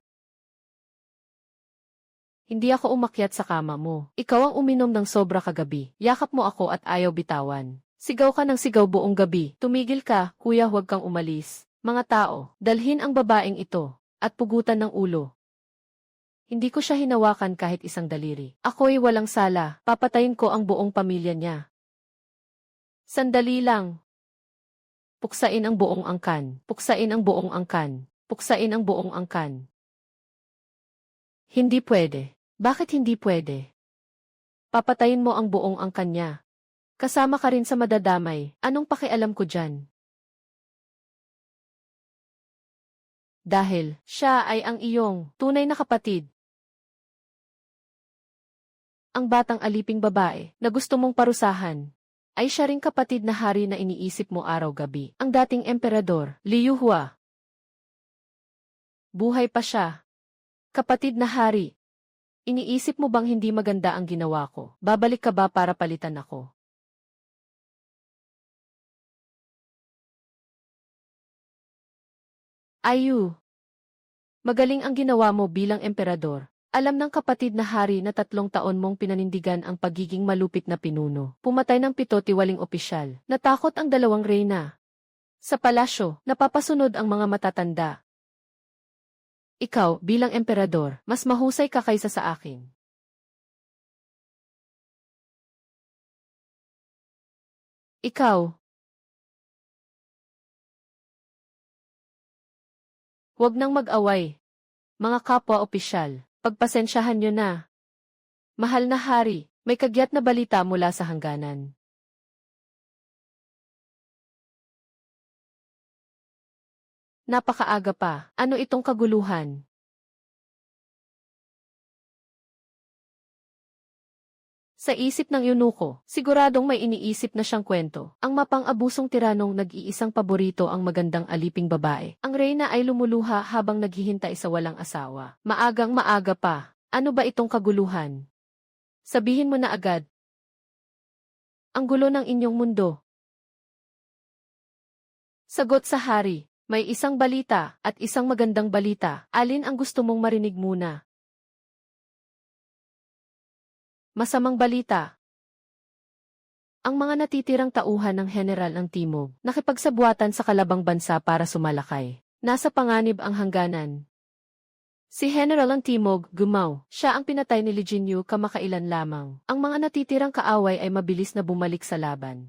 Hindi ako umakyat sa kama mo. Ikaw ang uminom ng sobra kagabi. Yakap mo ako at ayaw bitawan. Sigaw ka ng sigaw buong gabi. Tumigil ka, kuya, huwag kang umalis. Mga tao, dalhin ang babaeng ito at pugutan ng ulo. Hindi ko siya hinawakan kahit isang daliri. Ako'y walang sala. Papatayin ko ang buong pamilya niya. Sandali lang. Puksain ang buong angkan. Puksain ang buong angkan. Puksain ang buong angkan. Hindi pwede. Bakit hindi pwede? Papatayin mo ang buong angkan niya. Kasama ka rin sa madadamay. Anong pakialam ko dyan? Dahil siya ay ang iyong tunay na kapatid. Ang batang aliping babae na gusto mong parusahan ay siya ring kapatid na hari na iniisip mo araw-gabi. Ang dating emperador, Liu Hua. Buhay pa siya. Kapatid na hari. Iniisip mo bang hindi maganda ang ginawa ko? Babalik ka ba para palitan ako? Ayu, magaling ang ginawa mo bilang emperador. Alam ng kapatid na hari na 3 taon mong pinanindigan ang pagiging malupit na pinuno. Pumatay ng 7 tiwaling opisyal. Natakot ang 2 reyna. Sa palasyo, napapasunod ang mga matatanda. Ikaw, bilang emperador, mas mahusay ka kaysa sa akin. Ikaw, huwag nang mag-away. Mga kapwa-opisyal, pagpasensyahan niyo na. Mahal na hari, may kagyat na balita mula sa hangganan. Napakaaga pa, ano itong kaguluhan? Sa isip ng eunuko, siguradong may iniisip na siyang kwento. Ang mapang-abusong tiranong nag-iisang paborito ang magandang aliping babae. Ang reyna ay lumuluha habang naghihintay sa walang asawa. Maagang maaga pa. Ano ba itong kaguluhan? Sabihin mo na agad. Ang gulo ng inyong mundo. Sagot sa hari, may isang balita at isang magandang balita. Alin ang gusto mong marinig muna? Masamang balita. Ang mga natitirang tauhan ng General ng Timog, nakipagsabuatan sa kalabang bansa para sumalakay. Nasa panganib ang hangganan. Si General ng Timog, Gumaw, siya ang pinatay ni Li Jinyu kamakailan lamang. Ang mga natitirang kaaway ay mabilis na bumalik sa laban.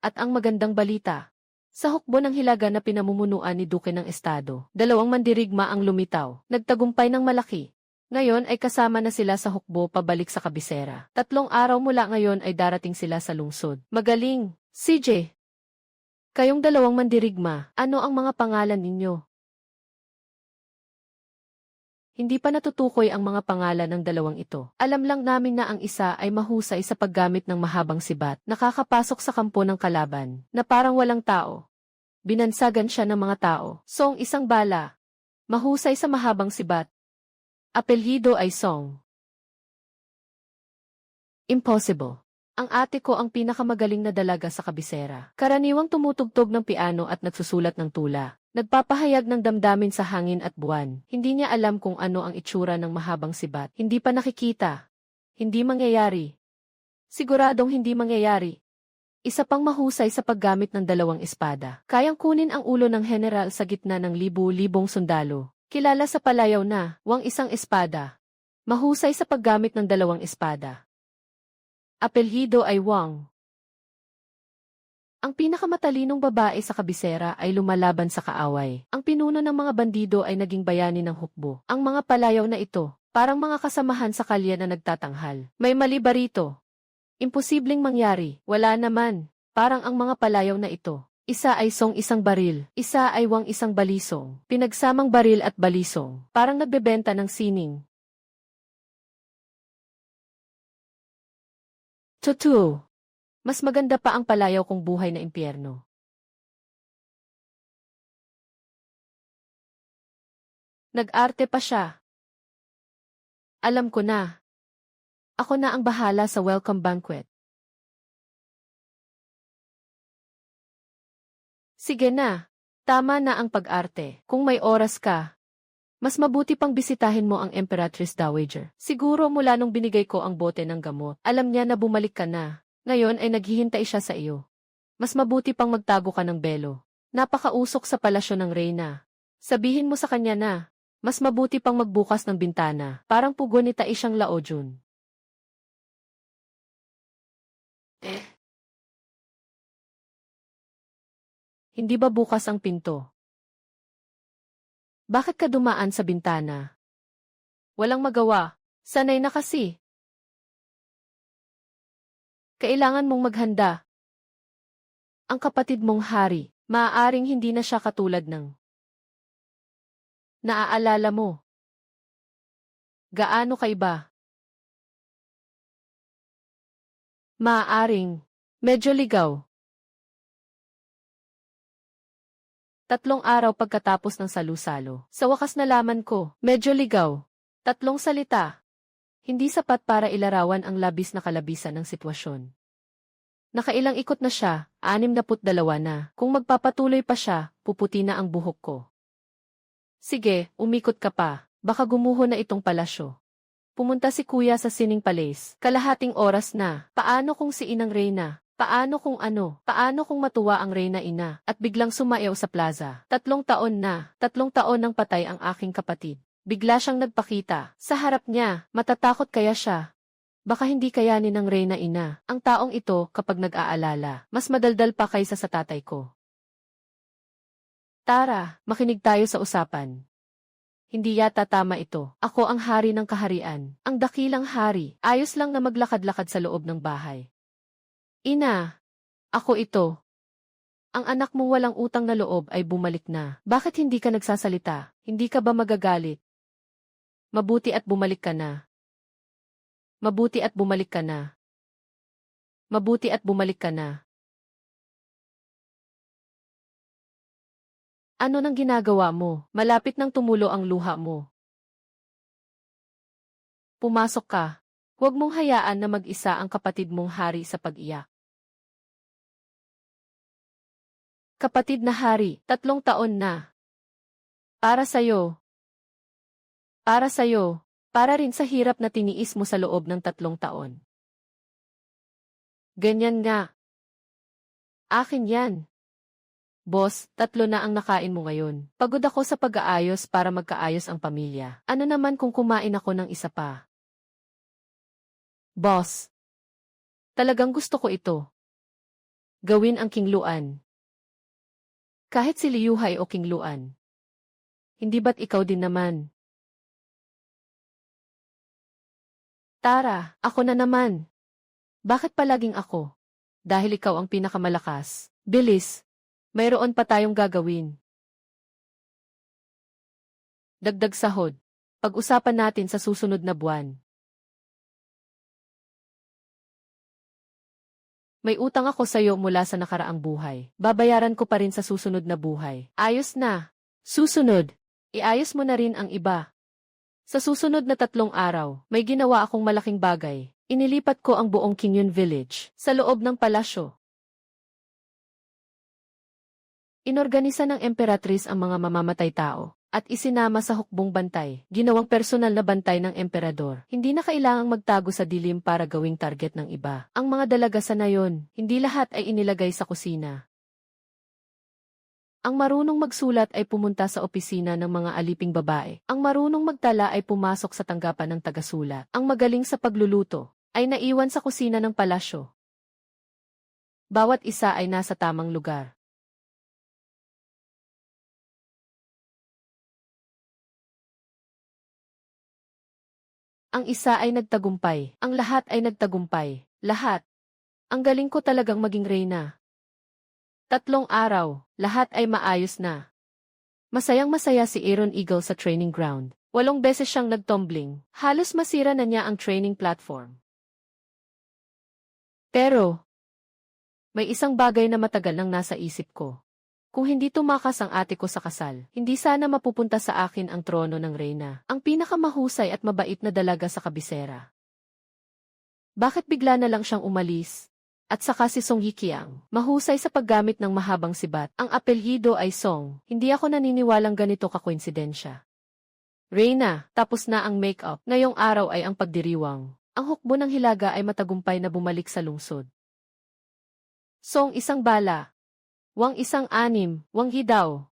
At ang magandang balita. Sa hukbo ng hilaga na pinamumunuan ni Duke ng Estado, 2 mandirigma ang lumitaw, nagtagumpay ng malaki. Ngayon ay kasama na sila sa hukbo pabalik sa kabisera. 3 araw mula ngayon ay darating sila sa lungsod. Magaling, CJ. Kayong 2 mandirigma, ano ang mga pangalan ninyo? Hindi pa natutukoy ang mga pangalan ng 2 ito. Alam lang namin na ang isa ay mahusay sa paggamit ng mahabang sibat, nakakapasok sa kampo ng kalaban, na parang walang tao. Binansagan siya ng mga tao. Song isang bala. Mahusay sa mahabang sibat. Apelyido ay Song. Impossible. Ang ate ko ang pinakamagaling na dalaga sa kabisera. Karaniwang tumutugtog ng piano at nagsusulat ng tula. Nagpapahayag ng damdamin sa hangin at buwan. Hindi niya alam kung ano ang itsura ng mahabang sibat. Hindi pa nakikita. Hindi mangyayari. Siguradong hindi mangyayari. Isa pang mahusay sa paggamit ng 2 espada. Kayang kunin ang ulo ng general sa gitna ng libu-libong sundalo. Kilala sa palayaw na, wang isang espada. Mahusay sa paggamit ng 2 espada. Apelyido ay Wang. Ang pinakamatalinong babae sa kabisera ay lumalaban sa kaaway. Ang pinuno ng mga bandido ay naging bayani ng hukbo. Ang mga palayaw na ito, parang mga kasamahan sa kalye na nagtatanghal. May mali ba rito? Imposibleng mangyari. Wala naman. Parang ang mga palayaw na ito. Isa ay Song isang baril, isa ay Wang isang balisong. Pinagsamang baril at balisong, parang nagbebenta ng sining. Totoo. Mas maganda pa ang palayaw kung buhay na impyerno. Nag-arte pa siya. Alam ko na. Ako na ang bahala sa welcome banquet. Sige na. Tama na ang pag-arte. Kung may oras ka, mas mabuti pang bisitahin mo ang Emperatrice Dowager. Siguro mula nung binigay ko ang bote ng gamot, alam niya na bumalik ka na. Ngayon ay naghihintay siya sa iyo. Mas mabuti pang magtago ka ng belo. Napakausok sa palasyo ng reyna. Sabihin mo sa kanya na, mas mabuti pang magbukas ng bintana. Parang pugo ni Tai siyang Laojun. Hindi ba bukas ang pinto? Bakit ka dumaan sa bintana? Walang magawa. Sanay na kasi. Kailangan mong maghanda. Ang kapatid mong hari, maaaring hindi na siya katulad ng naaalala mo. Gaano kaiba? Maaaring medyo ligaw. 3 araw pagkatapos ng salu-salo. Sa wakas nalaman ko, medyo ligaw. Tatlong salita. Hindi sapat para ilarawan ang labis na kalabisan ng sitwasyon. Nakailang ikot na siya, 62 na. Kung magpapatuloy pa siya, puputi na ang buhok ko. Sige, umikot ka pa. Baka gumuho na itong palasyo. Pumunta si kuya sa Sining Palace. Kalahating oras na. Paano kung si Inang Reyna? Paano kung ano? Paano kung matuwa ang Reyna ina? At biglang sumayaw sa plaza. 3 taon na. 3 taon nang patay ang aking kapatid. Bigla siyang nagpakita. Sa harap niya, matatakot kaya siya? Baka hindi kayanin ng Reyna ina. Ang taong ito, kapag nag-aalala, mas madaldal pa kaysa sa tatay ko. Tara, makinig tayo sa usapan. Hindi yata tama ito. Ako ang hari ng kaharian. Ang dakilang hari. Ayos lang na maglakad-lakad sa loob ng bahay. Ina, ako ito. Ang anak mong walang utang na loob ay bumalik na. Bakit hindi ka nagsasalita? Hindi ka ba magagalit? Mabuti at bumalik ka na. Mabuti at bumalik ka na. Mabuti at bumalik ka na. Ano nang ginagawa mo? Malapit nang tumulo ang luha mo. Pumasok ka. Huwag mong hayaan na mag-isa ang kapatid mong hari sa pag-iyak. Kapatid na hari, 3 taon na. Para sa'yo. Para sa'yo. Para rin sa hirap na tiniis mo sa loob ng 3 taon. Ganyan nga. Akin yan. Boss, 3 na ang nakain mo ngayon. Pagod ako sa pag-aayos para magkaayos ang pamilya. Ano naman kung kumain ako ng isa pa? Boss, talagang gusto ko ito. Gawin ang kingluan. Kahit si Liyuhay o kingluan. Hindi ba't ikaw din naman? Tara, ako na naman. Bakit palaging ako? Dahil ikaw ang pinakamalakas. Bilis. Mayroon pa tayong gagawin. Dagdag sahod. Pag-usapan natin sa susunod na buwan. May utang ako sa'yo mula sa nakaraang buhay. Babayaran ko pa rin sa susunod na buhay. Ayos na. Susunod. Iayos mo na rin ang iba. Sa susunod na 3 araw, may ginawa akong malaking bagay. Inilipat ko ang buong Kingyun Village sa loob ng palasyo. Inorganisa ng emperatris ang mga mamamatay tao at isinama sa hukbong bantay. Ginawang personal na bantay ng emperador. Hindi na kailangang magtago sa dilim para gawing target ng iba. Ang mga dalaga sa nayon, hindi lahat ay inilagay sa kusina. Ang marunong magsulat ay pumunta sa opisina ng mga aliping babae. Ang marunong magtala ay pumasok sa tanggapan ng tagasulat. Ang magaling sa pagluluto ay naiwan sa kusina ng palasyo. Bawat isa ay nasa tamang lugar. Ang isa ay nagtagumpay. Ang lahat ay nagtagumpay. Lahat. Ang galing ko talagang maging reyna. 3 araw, lahat ay maayos na. Masayang-masaya si Aaron Eagle sa training ground. 8 beses siyang nagtumbling. Halos masira na niya ang training platform. Pero, may isang bagay na matagal nang nasa isip ko. Kung hindi tumakas ang ate ko sa kasal, hindi sana mapupunta sa akin ang trono ng reyna, ang pinakamahusay at mabait na dalaga sa kabisera. Bakit bigla na lang siyang umalis? At saka si Song Yikiang, mahusay sa paggamit ng mahabang sibat. Ang apelyido ay Song. Hindi ako naniniwalang ganito ka-koinsidensya. Reyna, tapos na ang make-up. Ngayong araw ay ang pagdiriwang. Ang hukbo ng hilaga ay matagumpay na bumalik sa lungsod. Song 1 bala. Wang 1 anim, Wang hidaw.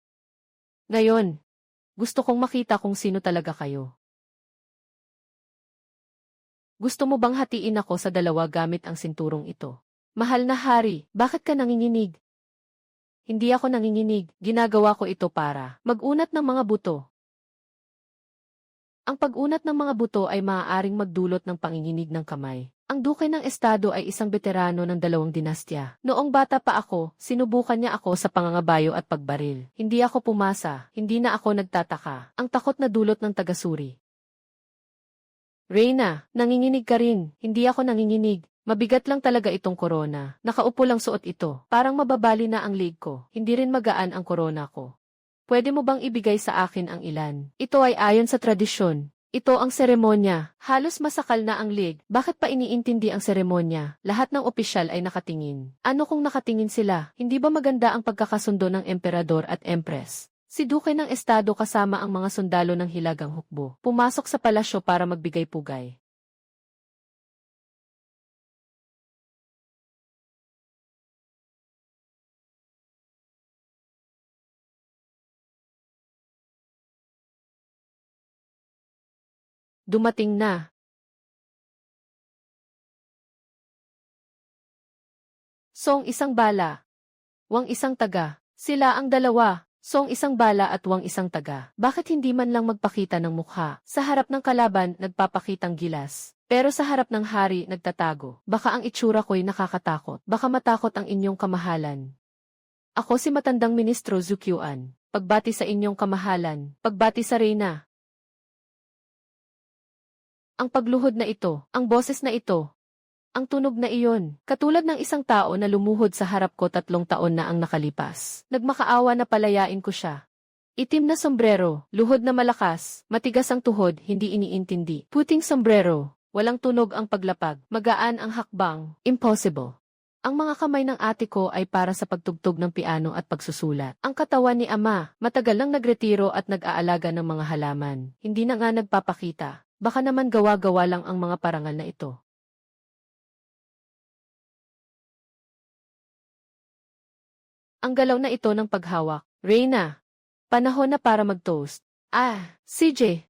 Ngayon, gusto kong makita kung sino talaga kayo. Gusto mo bang hatiin ako sa 2 gamit ang sinturong ito? Mahal na hari, bakit ka nanginginig? Hindi ako nanginginig, ginagawa ko ito para mag-unat ng mga buto. Ang pag-unat ng mga buto ay maaaring magdulot ng panginginig ng kamay. Ang duke ng estado ay isang veterano ng 2 dinastya. Noong bata pa ako, sinubukan niya ako sa pangangabayo at pagbaril. Hindi ako pumasa, hindi na ako nagtataka. Ang takot na dulot ng tagasuri. Reyna, nanginginig ka rin, hindi ako nanginginig. Mabigat lang talaga itong korona. Nakaupo lang suot ito. Parang mababali na ang leg ko. Hindi rin magaan ang korona ko. Pwede mo bang ibigay sa akin ang ilan? Ito ay ayon sa tradisyon. Ito ang seremonya. Halos masakal na ang lig. Bakit pa iniintindi ang seremonya? Lahat ng opisyal ay nakatingin. Ano kung nakatingin sila? Hindi ba maganda ang pagkakasundo ng emperador at empress? Si Duke ng Estado kasama ang mga sundalo ng Hilagang Hukbo. Pumasok sa palasyo para magbigay pugay. Dumating na. Song isang bala. Wang isang taga. Sila ang dalawa. Song isang bala at wang isang taga. Bakit hindi man lang magpakita ng mukha? Sa harap ng kalaban, nagpapakitang gilas. Pero sa harap ng hari, nagtatago. Baka ang itsura ko'y nakakatakot. Baka matakot ang inyong kamahalan. Ako si matandang ministro Zukyuan. Pagbati sa inyong kamahalan. Pagbati sa reyna. Ang pagluhod na ito, ang boses na ito, ang tunog na iyon, katulad ng isang tao na lumuhod sa harap ko 3 taon na ang nakalipas. Nagmakaawa na palayain ko siya. Itim na sombrero, luhod na malakas, matigas ang tuhod, hindi iniintindi. Puting sombrero, walang tunog ang paglapag, magaan ang hakbang, impossible. Ang mga kamay ng ate ko ay para sa pagtugtog ng piano at pagsusulat. Ang katawan ni ama, matagal nang nagretiro at nag-aalaga ng mga halaman. Hindi na nga nagpapakita. Baka naman gawa-gawa lang ang mga parangal na ito. Ang galaw na ito ng paghawak. Reyna, panahon na para mag-toast. CJ.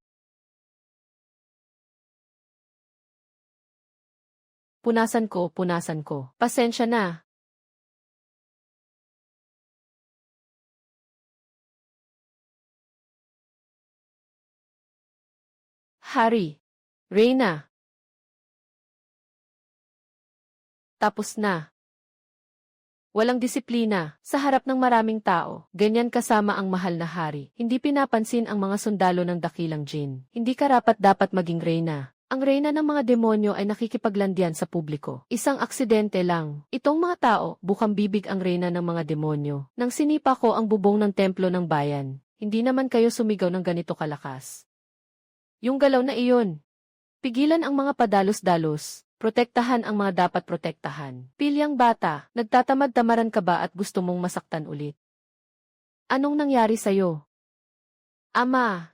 Punasan ko. Pasensya na. Hari. Reyna. Tapos na. Walang disiplina, sa harap ng maraming tao, ganyan kasama ang mahal na hari. Hindi pinapansin ang mga sundalo ng dakilang Jin. Hindi karapat-dapat maging reyna. Ang reyna ng mga demonyo ay nakikipaglandian sa publiko. Isang aksidente lang. Itong mga tao, bukang bibig ang reyna ng mga demonyo. Nang sinipa ko ang bubong ng templo ng bayan, hindi naman kayo sumigaw ng ganito kalakas. Yung galaw na iyon. Pigilan ang mga padalos-dalos. Protektahan ang mga dapat protektahan. Pilyang bata, nagtatamad-tamaran ka ba at gusto mong masaktan ulit? Anong nangyari sa'yo? Ama.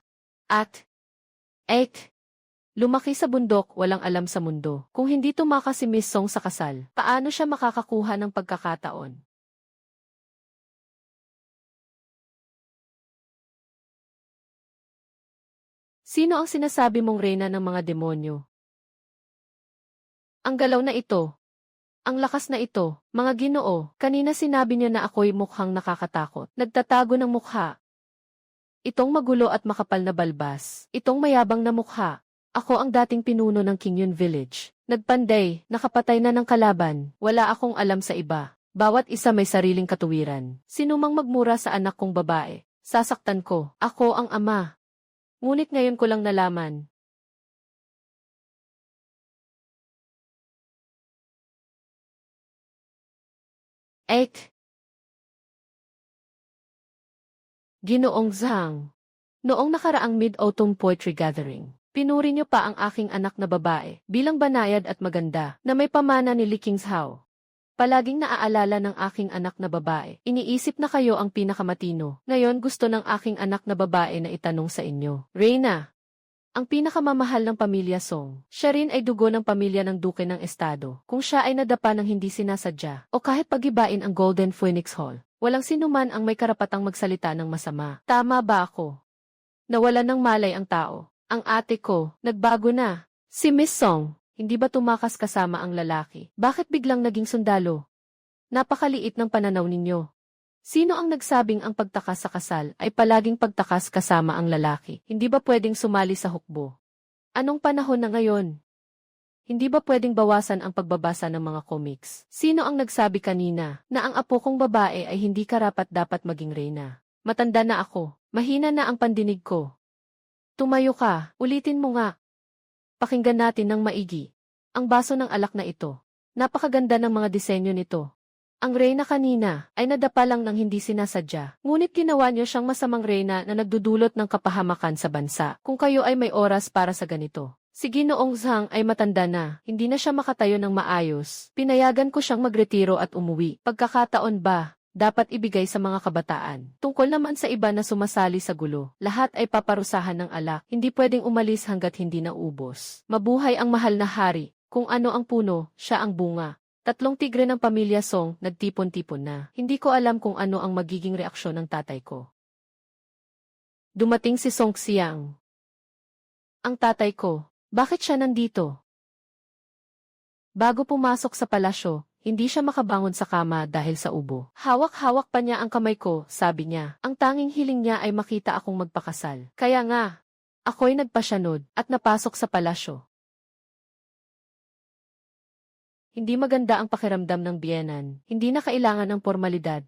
Lumaki sa bundok, walang alam sa mundo. Kung hindi tumakas si Miss Song sa kasal, paano siya makakakuha ng pagkakataon? Sino ang sinasabi mong reyna ng mga demonyo? Ang galaw na ito. Ang lakas na ito. Mga Ginoo, kanina sinabi niya na ako'y mukhang nakakatakot. Nagtatago ng mukha. Itong magulo at makapal na balbas. Itong mayabang na mukha. Ako ang dating pinuno ng Qingyun Village. Nagpanday, nakapatay na ng kalaban. Wala akong alam sa iba. Bawat isa may sariling katuwiran. Sinumang magmura sa anak kong babae, sasaktan ko. Ako ang ama. Ngunit ngayon ko lang nalaman. Ginoong Zhang. Noong nakaraang Mid-Autumn Poetry Gathering, pinuri niyo pa ang aking anak na babae bilang banayad at maganda na may pamana ni Li Qingzhao. Palaging naaalala ng aking anak na babae. Iniisip na kayo ang pinakamatino. Ngayon gusto ng aking anak na babae na itanong sa inyo. Reyna, ang pinakamamahal ng pamilya Song. Siya rin ay dugo ng pamilya ng Duke ng Estado. Kung siya ay nadapa ng hindi sinasadya o kahit pagibain ang Golden Phoenix Hall, walang sinuman ang may karapatang magsalita ng masama. Tama ba ako? Nawalan ng malay ang tao. Ang ate ko, nagbago na. Si Miss Song, hindi ba tumakas kasama ang lalaki? Bakit biglang naging sundalo? Napakaliit ng pananaw ninyo. Sino ang nagsabing ang pagtakas sa kasal ay palaging pagtakas kasama ang lalaki? Hindi ba pwedeng sumali sa hukbo? Anong panahon na ngayon? Hindi ba pwedeng bawasan ang pagbabasa ng mga comics? Sino ang nagsabi kanina na ang apo kong babae ay hindi karapat-dapat maging reyna? Matanda na ako. Mahina na ang pandinig ko. Tumayo ka. Ulitin mo nga. Pakinggan natin ng maigi. Ang baso ng alak na ito. Napakaganda ng mga disenyo nito. Ang reyna kanina ay nadapa lang ng hindi sinasadya. Ngunit ginawa niyo siyang masamang reyna na nagdudulot ng kapahamakan sa bansa. Kung kayo ay may oras para sa ganito. Si Ginoong Zhang ay matanda na, hindi na siya makatayo ng maayos. Pinayagan ko siyang magretiro at umuwi. Pagkakataon ba, dapat ibigay sa mga kabataan. Tungkol naman sa iba na sumasali sa gulo, lahat ay paparusahan ng alak. Hindi pwedeng umalis hanggat hindi naubos. Mabuhay ang mahal na hari. Kung ano ang puno, siya ang bunga. 3 tigre ng pamilya Song nagtipon-tipon na. Hindi ko alam kung ano ang magiging reaksyon ng tatay ko. Dumating si Song Xiang. Ang tatay ko, bakit siya nandito? Bago pumasok sa palasyo, hindi siya makabangon sa kama dahil sa ubo. Hawak-hawak pa niya ang kamay ko, sabi niya. Ang tanging hiling niya ay makita akong magpakasal. Kaya nga, ako'y nagpasyanod at napasok sa palasyo. Hindi maganda ang pakiramdam ng biyenan, hindi na kailangan ng formalidad.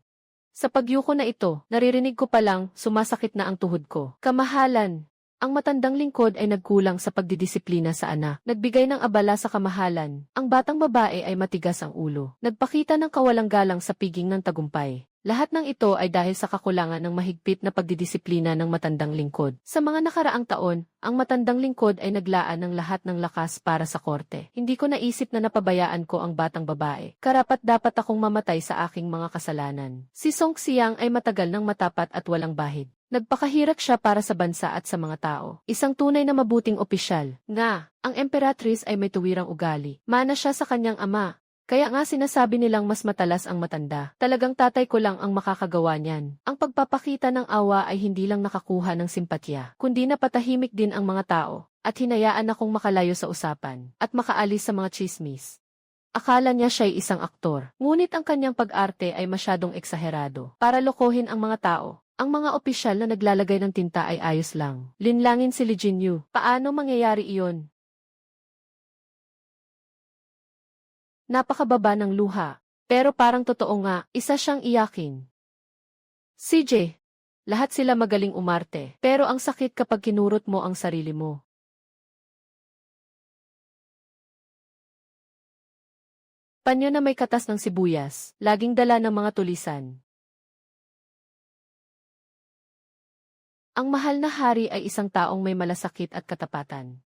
Sa pagyuko na ito, naririnig ko palang sumasakit na ang tuhod ko. Kamahalan. Ang matandang lingkod ay nagkulang sa pagdidisiplina sa anak. Nagbigay ng abala sa kamahalan. Ang batang babae ay matigas ang ulo. Nagpakita ng kawalang galang sa piging ng tagumpay. Lahat ng ito ay dahil sa kakulangan ng mahigpit na pagdidisiplina ng matandang lingkod. Sa mga nakaraang taon, ang matandang lingkod ay naglaan ng lahat ng lakas para sa korte. Hindi ko naisip na napabayaan ko ang batang babae. Karapat-dapat akong mamatay sa aking mga kasalanan. Si Song Xiang ay matagal ng matapat at walang bahid. Nagpakahirap siya para sa bansa at sa mga tao. Isang tunay na mabuting opisyal. Nga, ang emperatrice ay may tuwirang ugali. Mana siya sa kanyang ama. Kaya nga sinasabi nilang mas matalas ang matanda. Talagang tatay ko lang ang makakagawa niyan. Ang pagpapakita ng awa ay hindi lang nakakuha ng simpatya, kundi napatahimik din ang mga tao, at hinayaan akong makalayo sa usapan, at makaalis sa mga chismis. Akala niya siya'y isang aktor, ngunit ang kanyang pag-arte ay masyadong eksaherado, para lokohin ang mga tao. Ang mga opisyal na naglalagay ng tinta ay ayos lang. Linlangin si Li Jinyu. Paano mangyayari iyon? Napakababa ng luha. Pero parang totoo nga, isa siyang iyakin. CJ, lahat sila magaling umarte, pero ang sakit kapag kinurot mo ang sarili mo. Panyo na may katas ng sibuyas, laging dala ng mga tulisan. Ang mahal na hari ay isang taong may malasakit at katapatan.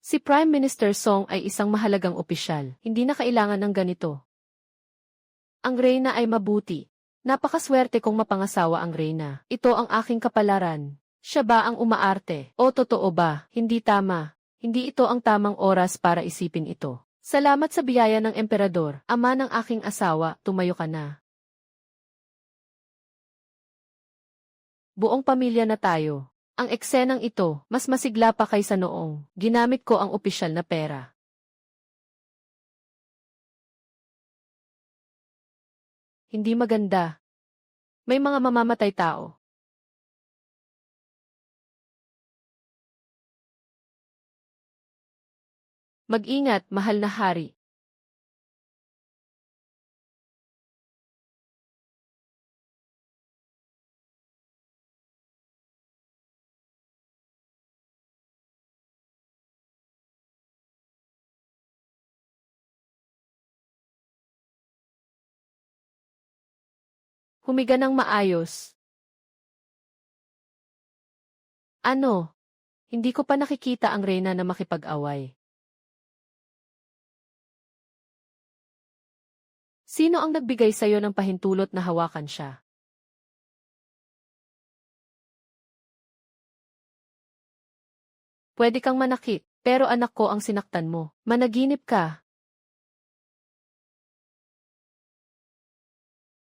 Si Prime Minister Song ay isang mahalagang opisyal, hindi na kailangan ng ganito. Ang reyna ay mabuti. Napakaswerte kung mapangasawa ang reyna. Ito ang aking kapalaran. Siya ba ang umaarte? O totoo ba? Hindi tama. Hindi ito ang tamang oras para isipin ito. Salamat sa biyaya ng emperador, ama ng aking asawa, tumayo ka na. Buong pamilya na tayo. Ang eksenang ito, mas masigla pa kaysa noong ginamit ko ang opisyal na pera. Hindi maganda. May mga mamamatay tao. Mag-ingat, mahal na hari. Humiga ng maayos. Ano? Hindi ko pa nakikita ang reyna na makipag-away. Sino ang nagbigay sa'yo ng pahintulot na hawakan siya? Pwede kang manakit, pero anak ko ang sinaktan mo. Managinip ka.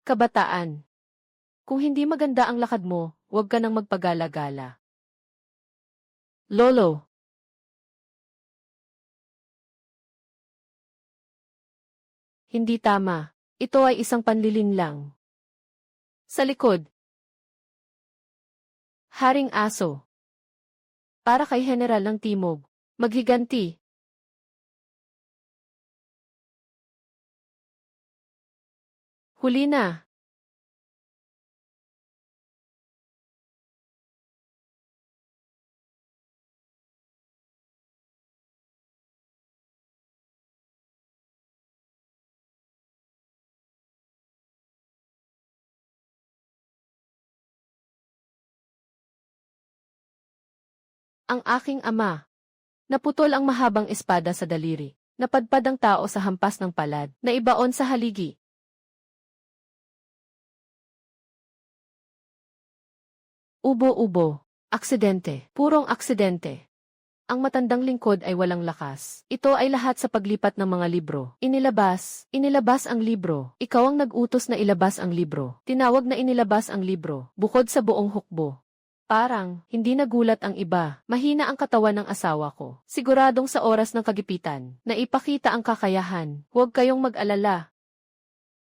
Kabataan. Kung hindi maganda ang lakad mo, huwag ka nang magpagala-gala. Lolo. Hindi tama. Ito ay isang panlilinlang. Sa likod. Haring aso. Para kay General ng Timog. Maghiganti. Huli na. Ang aking ama. Naputol ang mahabang espada sa daliri. Napadpad ang tao sa hampas ng palad, na ibaon sa haligi. Ubo-ubo. Aksidente. Purong aksidente. Ang matandang lingkod ay walang lakas. Ito ay lahat sa paglipat ng mga libro. Inilabas ang libro. Ikaw ang nag-utos na ilabas ang libro. Tinawag na inilabas ang libro, bukod sa buong hukbo. Parang, hindi nagulat ang iba. Mahina ang katawan ng asawa ko. Siguradong sa oras ng kagipitan, na ipakita ang kakayahan. Huwag kayong mag-alala.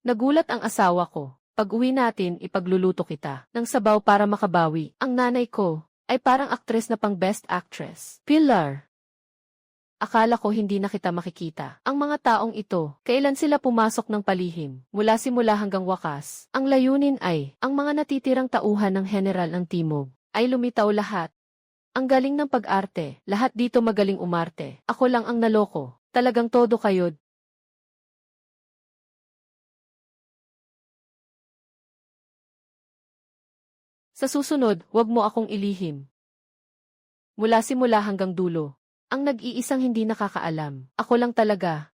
Nagulat ang asawa ko. Pag-uwi natin, ipagluluto kita ng sabaw para makabawi. Ang nanay ko ay parang aktres na pang best actress. Pilar. Akala ko hindi na kita makikita. Ang mga taong ito, kailan sila pumasok ng palihim, mula simula hanggang wakas. Ang layunin ay, ang mga natitirang tauhan ng general ng Timog, ay lumitaw lahat. Ang galing ng pag-arte, lahat dito magaling umarte. Ako lang ang naloko. Talagang todo kayo. Sa susunod, wag mo akong ilihim. Mula simula hanggang dulo. Ang nag-iisang hindi nakakaalam. Ako lang talaga.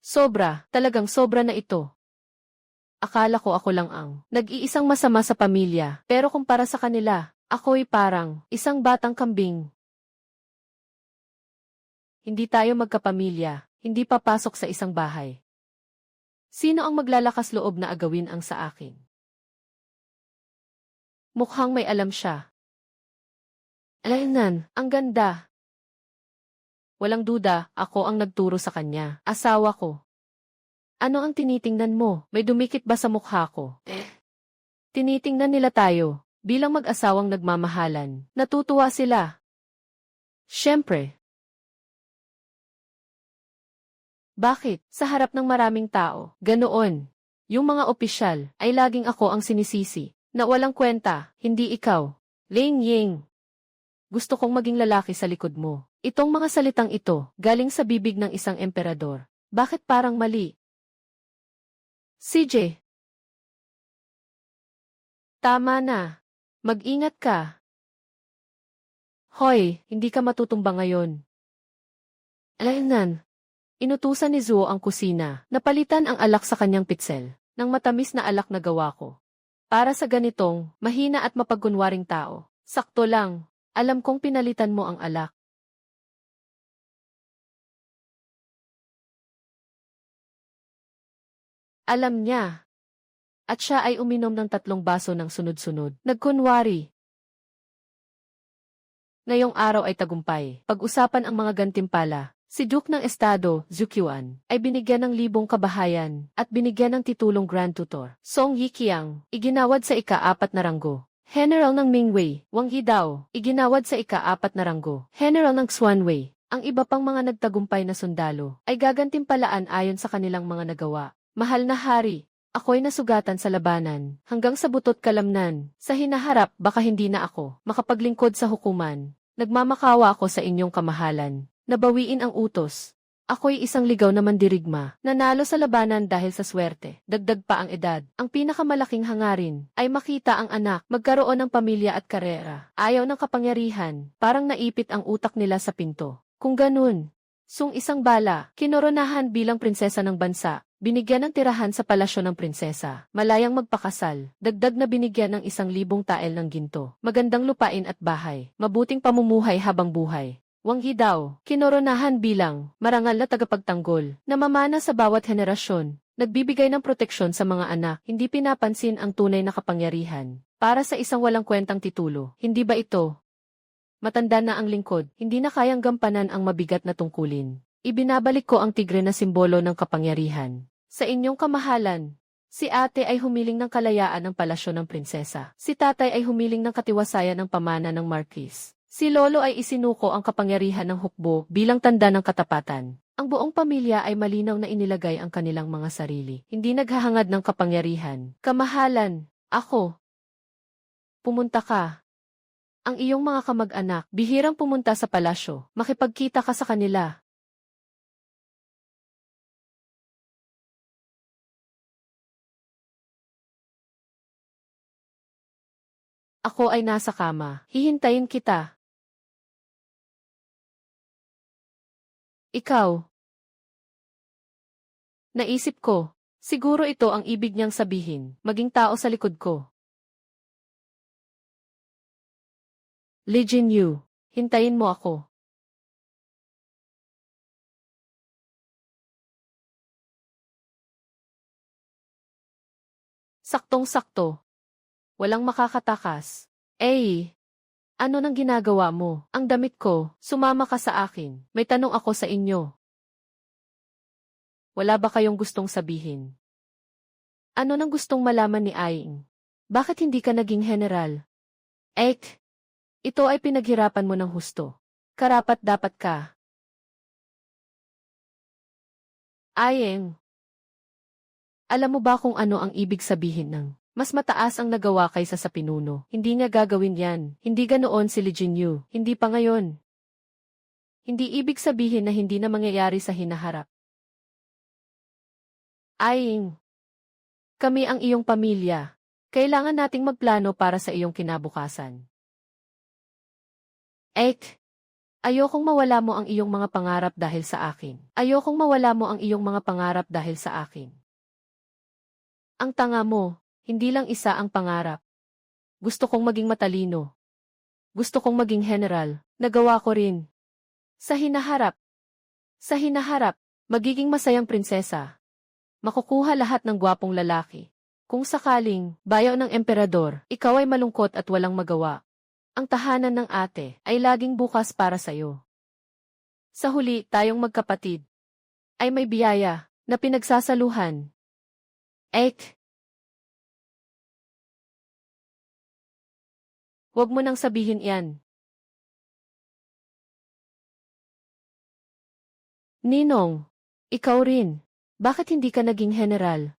Sobra, talagang sobra na ito. Akala ko ako lang ang nag-iisang masama sa pamilya, pero kumpara sa kanila, ako'y parang isang batang kambing. Hindi tayo magkapamilya, hindi papasok sa isang bahay. Sino ang maglalakas loob na agawin ang sa akin? Mukhang may alam siya. Alainan, ang ganda. Walang duda, ako ang nagturo sa kanya, asawa ko. Ano ang tinitingnan mo? May dumikit ba sa mukha ko? Tinitingnan nila tayo, bilang mag-asawang nagmamahalan. Natutuwa sila. Siyempre. Bakit? Sa harap ng maraming tao, ganoon. Yung mga opisyal, ay laging ako ang sinisisi, na walang kwenta, hindi ikaw. Ling Ying. Gusto kong maging lalaki sa likod mo. Itong mga salitang ito, galing sa bibig ng isang emperador. Bakit parang mali? CJ. Tama na. Mag-ingat ka. Hoy, hindi ka matutumba ngayon. Alainan. Inutusan ni Zuo ang kusina, napalitan ang alak sa kanyang pitsel, ng matamis na alak na gawa ko. Para sa ganitong, mahina at mapagkunwaring tao. Sakto lang, alam kong pinalitan mo ang alak. Alam niya. At siya ay uminom ng 3 baso ng sunod-sunod. Nagkunwari. Ngayong araw ay tagumpay. Pag-usapan ang mga gantimpala. Si Duke ng Estado, Zukyuan, ay binigyan ng 1,000 kabahayan at binigyan ng titulong Grand Tutor. Song Yiqiang, iginawad sa ika-4 na ranggo. General ng Mingwei, Wang Hidao, iginawad sa ika-4 na ranggo. General ng Xuanwei. Ang iba pang mga nagtagumpay na sundalo ay gagantimpalaan ayon sa kanilang mga nagawa. Mahal na hari, ako'y nasugatan sa labanan, hanggang sa butot kalamnan. Sa hinaharap, baka hindi na ako makapaglingkod sa hukuman. Nagmamakawa ako sa inyong kamahalan. Nabawiin ang utos. Ako'y isang ligaw na mandirigma, nanalo sa labanan dahil sa swerte. Dagdag pa ang edad. Ang pinakamalaking hangarin ay makita ang anak, magkaroon ng pamilya at karera. Ayaw ng kapangyarihan, parang naipit ang utak nila sa pinto. Kung ganun, isang bala, kinoronahan bilang prinsesa ng bansa. Binigyan ng tirahan sa palasyo ng prinsesa, malayang magpakasal, dagdag na binigyan ng 1,000 tael ng ginto, magandang lupain at bahay, mabuting pamumuhay habang buhay. Wang Hidao, kinoronahan bilang marangal na tagapagtanggol, na mamana sa bawat henerasyon, nagbibigay ng proteksyon sa mga anak, hindi pinapansin ang tunay na kapangyarihan. Para sa isang walang kwentang titulo, hindi ba ito? Matanda na ang lingkod, hindi na kayang gampanan ang mabigat na tungkulin. Ibinabalik ko ang tigre na simbolo ng kapangyarihan. Sa inyong kamahalan, si ate ay humiling ng kalayaan ng palasyo ng prinsesa. Si tatay ay humiling ng katiwasayan ng pamana ng marquis. Si lolo ay isinuko ang kapangyarihan ng hukbo bilang tanda ng katapatan. Ang buong pamilya ay malinaw na inilagay ang kanilang mga sarili. Hindi naghahangad ng kapangyarihan. Kamahalan, ako. Pumunta ka. Ang iyong mga kamag-anak, bihirang pumunta sa palasyo, makipagkita ka sa kanila. Ako ay nasa kama. Hihintayin kita. Ikaw. Naisip ko, siguro ito ang ibig niyang sabihin, maging tao sa likod ko. Lee Jin-yu, hintayin mo ako. Saktong-sakto. Walang makakatakas. Ano nang ginagawa mo? Ang damit ko, sumama ka sa akin. May tanong ako sa inyo. Wala ba kayong gustong sabihin? Ano nang gustong malaman ni Aing? Bakit hindi ka naging general? Ito ay pinaghirapan mo ng husto. Karapat dapat ka. Aing, alam mo ba kung ano ang ibig sabihin ng mas mataas ang nagawa kaysa sa pinuno? Hindi nga gagawin yan. Hindi ganoon si Lee Jin-yu. Hindi pa ngayon. Hindi ibig sabihin na hindi na mangyayari sa hinaharap. Aing, kami ang iyong pamilya. Kailangan nating magplano para sa iyong kinabukasan. Ayokong mawala mo ang iyong mga pangarap dahil sa akin. Ayokong mawala mo ang iyong mga pangarap dahil sa akin. Ang tanga mo, hindi lang isa ang pangarap. Gusto kong maging matalino. Gusto kong maging general. Nagawa ko rin. Sa hinaharap, magiging masayang prinsesa. Makukuha lahat ng gwapong lalaki. Kung sakaling, bayaw ng emperador, ikaw ay malungkot at walang magawa. Ang tahanan ng ate ay laging bukas para sayo. Sa huli, tayong magkapatid ay may biyaya na pinagsasaluhan. Huwag mo nang sabihin yan. Ninong, ikaw rin. Bakit hindi ka naging general?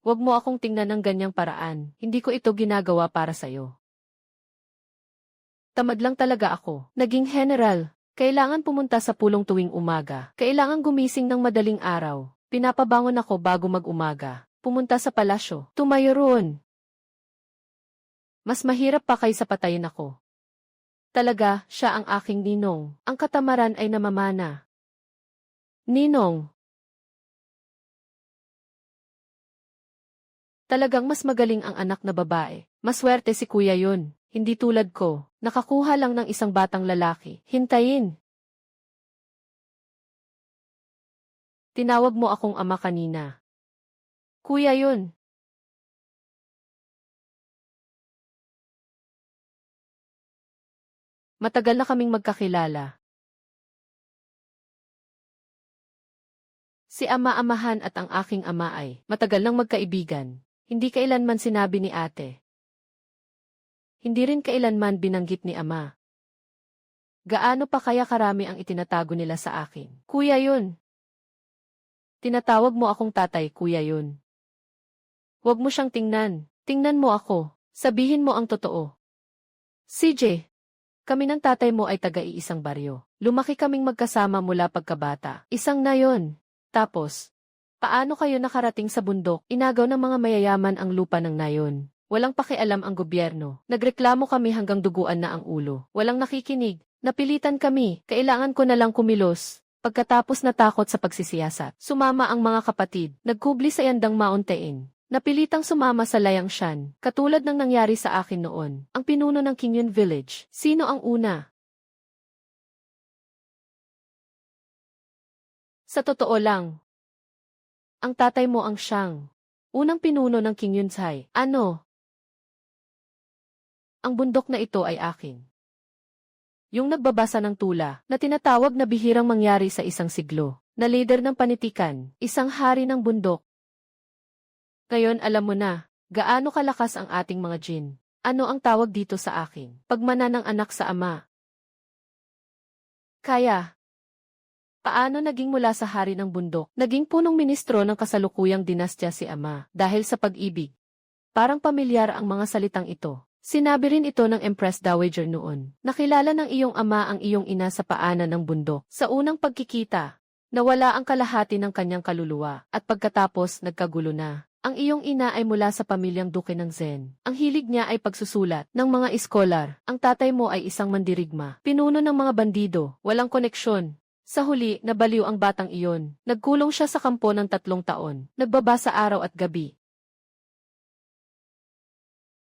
Huwag mo akong tingnan ng ganyang paraan. Hindi ko ito ginagawa para sayo. Tamad lang talaga ako. Naging general. Kailangan pumunta sa pulong tuwing umaga. Kailangan gumising ng madaling araw. Pinapabangon ako bago mag-umaga. Pumunta sa palasyo. Tumayo roon. Mas mahirap pa kaysa patayin ako. Talaga, siya ang aking ninong. Ang katamaran ay namamana. Ninong. Talagang mas magaling ang anak na babae. Maswerte si kuya yun. Hindi tulad ko. Nakakuha lang ng isang batang lalaki. Hintayin. Tinawag mo akong ama kanina. Kuya yun. Matagal na kaming magkakilala. Si ama-amahan at ang aking ama ay matagal nang magkaibigan. Hindi kailanman sinabi ni ate. Hindi rin kailanman binanggit ni ama. Gaano pa kaya karami ang itinatago nila sa akin? Kuya yun. Tinatawag mo akong tatay, kuya yun. Huwag mo siyang tingnan. Tingnan mo ako. Sabihin mo ang totoo. CJ, kami ng tatay mo ay taga-iisang baryo. Lumaki kaming magkasama mula pagkabata. Isang na yon. Tapos, paano kayo nakarating sa bundok? Inagaw ng mga mayayaman ang lupa ng nayon. Walang pakialam ang gobyerno. Nagreklamo kami hanggang duguan na ang ulo. Walang nakikinig. Napilitan kami. Kailangan ko na lang kumilos. Pagkatapos natakot sa pagsisiyasat, sumama ang mga kapatid. Nagkubli sa Yandang Mountain. Napilitang sumama sa Layangshan. Katulad ng nangyari sa akin noon. Ang pinuno ng Kingyun Village. Sino ang una? Sa totoo lang, ang tatay mo ang siyang unang pinuno ng Kingyunsai. Ano? Ang bundok na ito ay akin. Yung nagbabasa ng tula na tinatawag na bihirang mangyari sa isang siglo, na leader ng panitikan, isang hari ng bundok. Ngayon alam mo na, gaano kalakas ang ating mga jin. Ano ang tawag dito sa akin? Pagmana ng anak sa ama. Kaya, paano naging mula sa hari ng bundok, naging punong ministro ng kasalukuyang dinastya si ama, dahil sa pag-ibig? Parang pamilyar ang mga salitang ito. Sinabi rin ito ng Empress Dowager noon. Nakilala ng iyong ama ang iyong ina sa paanan ng bundok. Sa unang pagkikita, nawala ang kalahati ng kanyang kaluluwa, at pagkatapos nagkagulo na. Ang iyong ina ay mula sa pamilyang duke ng Zen. Ang hilig niya ay pagsusulat ng mga iskolar. Ang tatay mo ay isang mandirigma. Pinuno ng mga bandido. Walang koneksyon. Sa huli, nabaliw ang batang iyon. Nagkulong siya sa kampo ng 3 taon. Nagbabasa araw at gabi.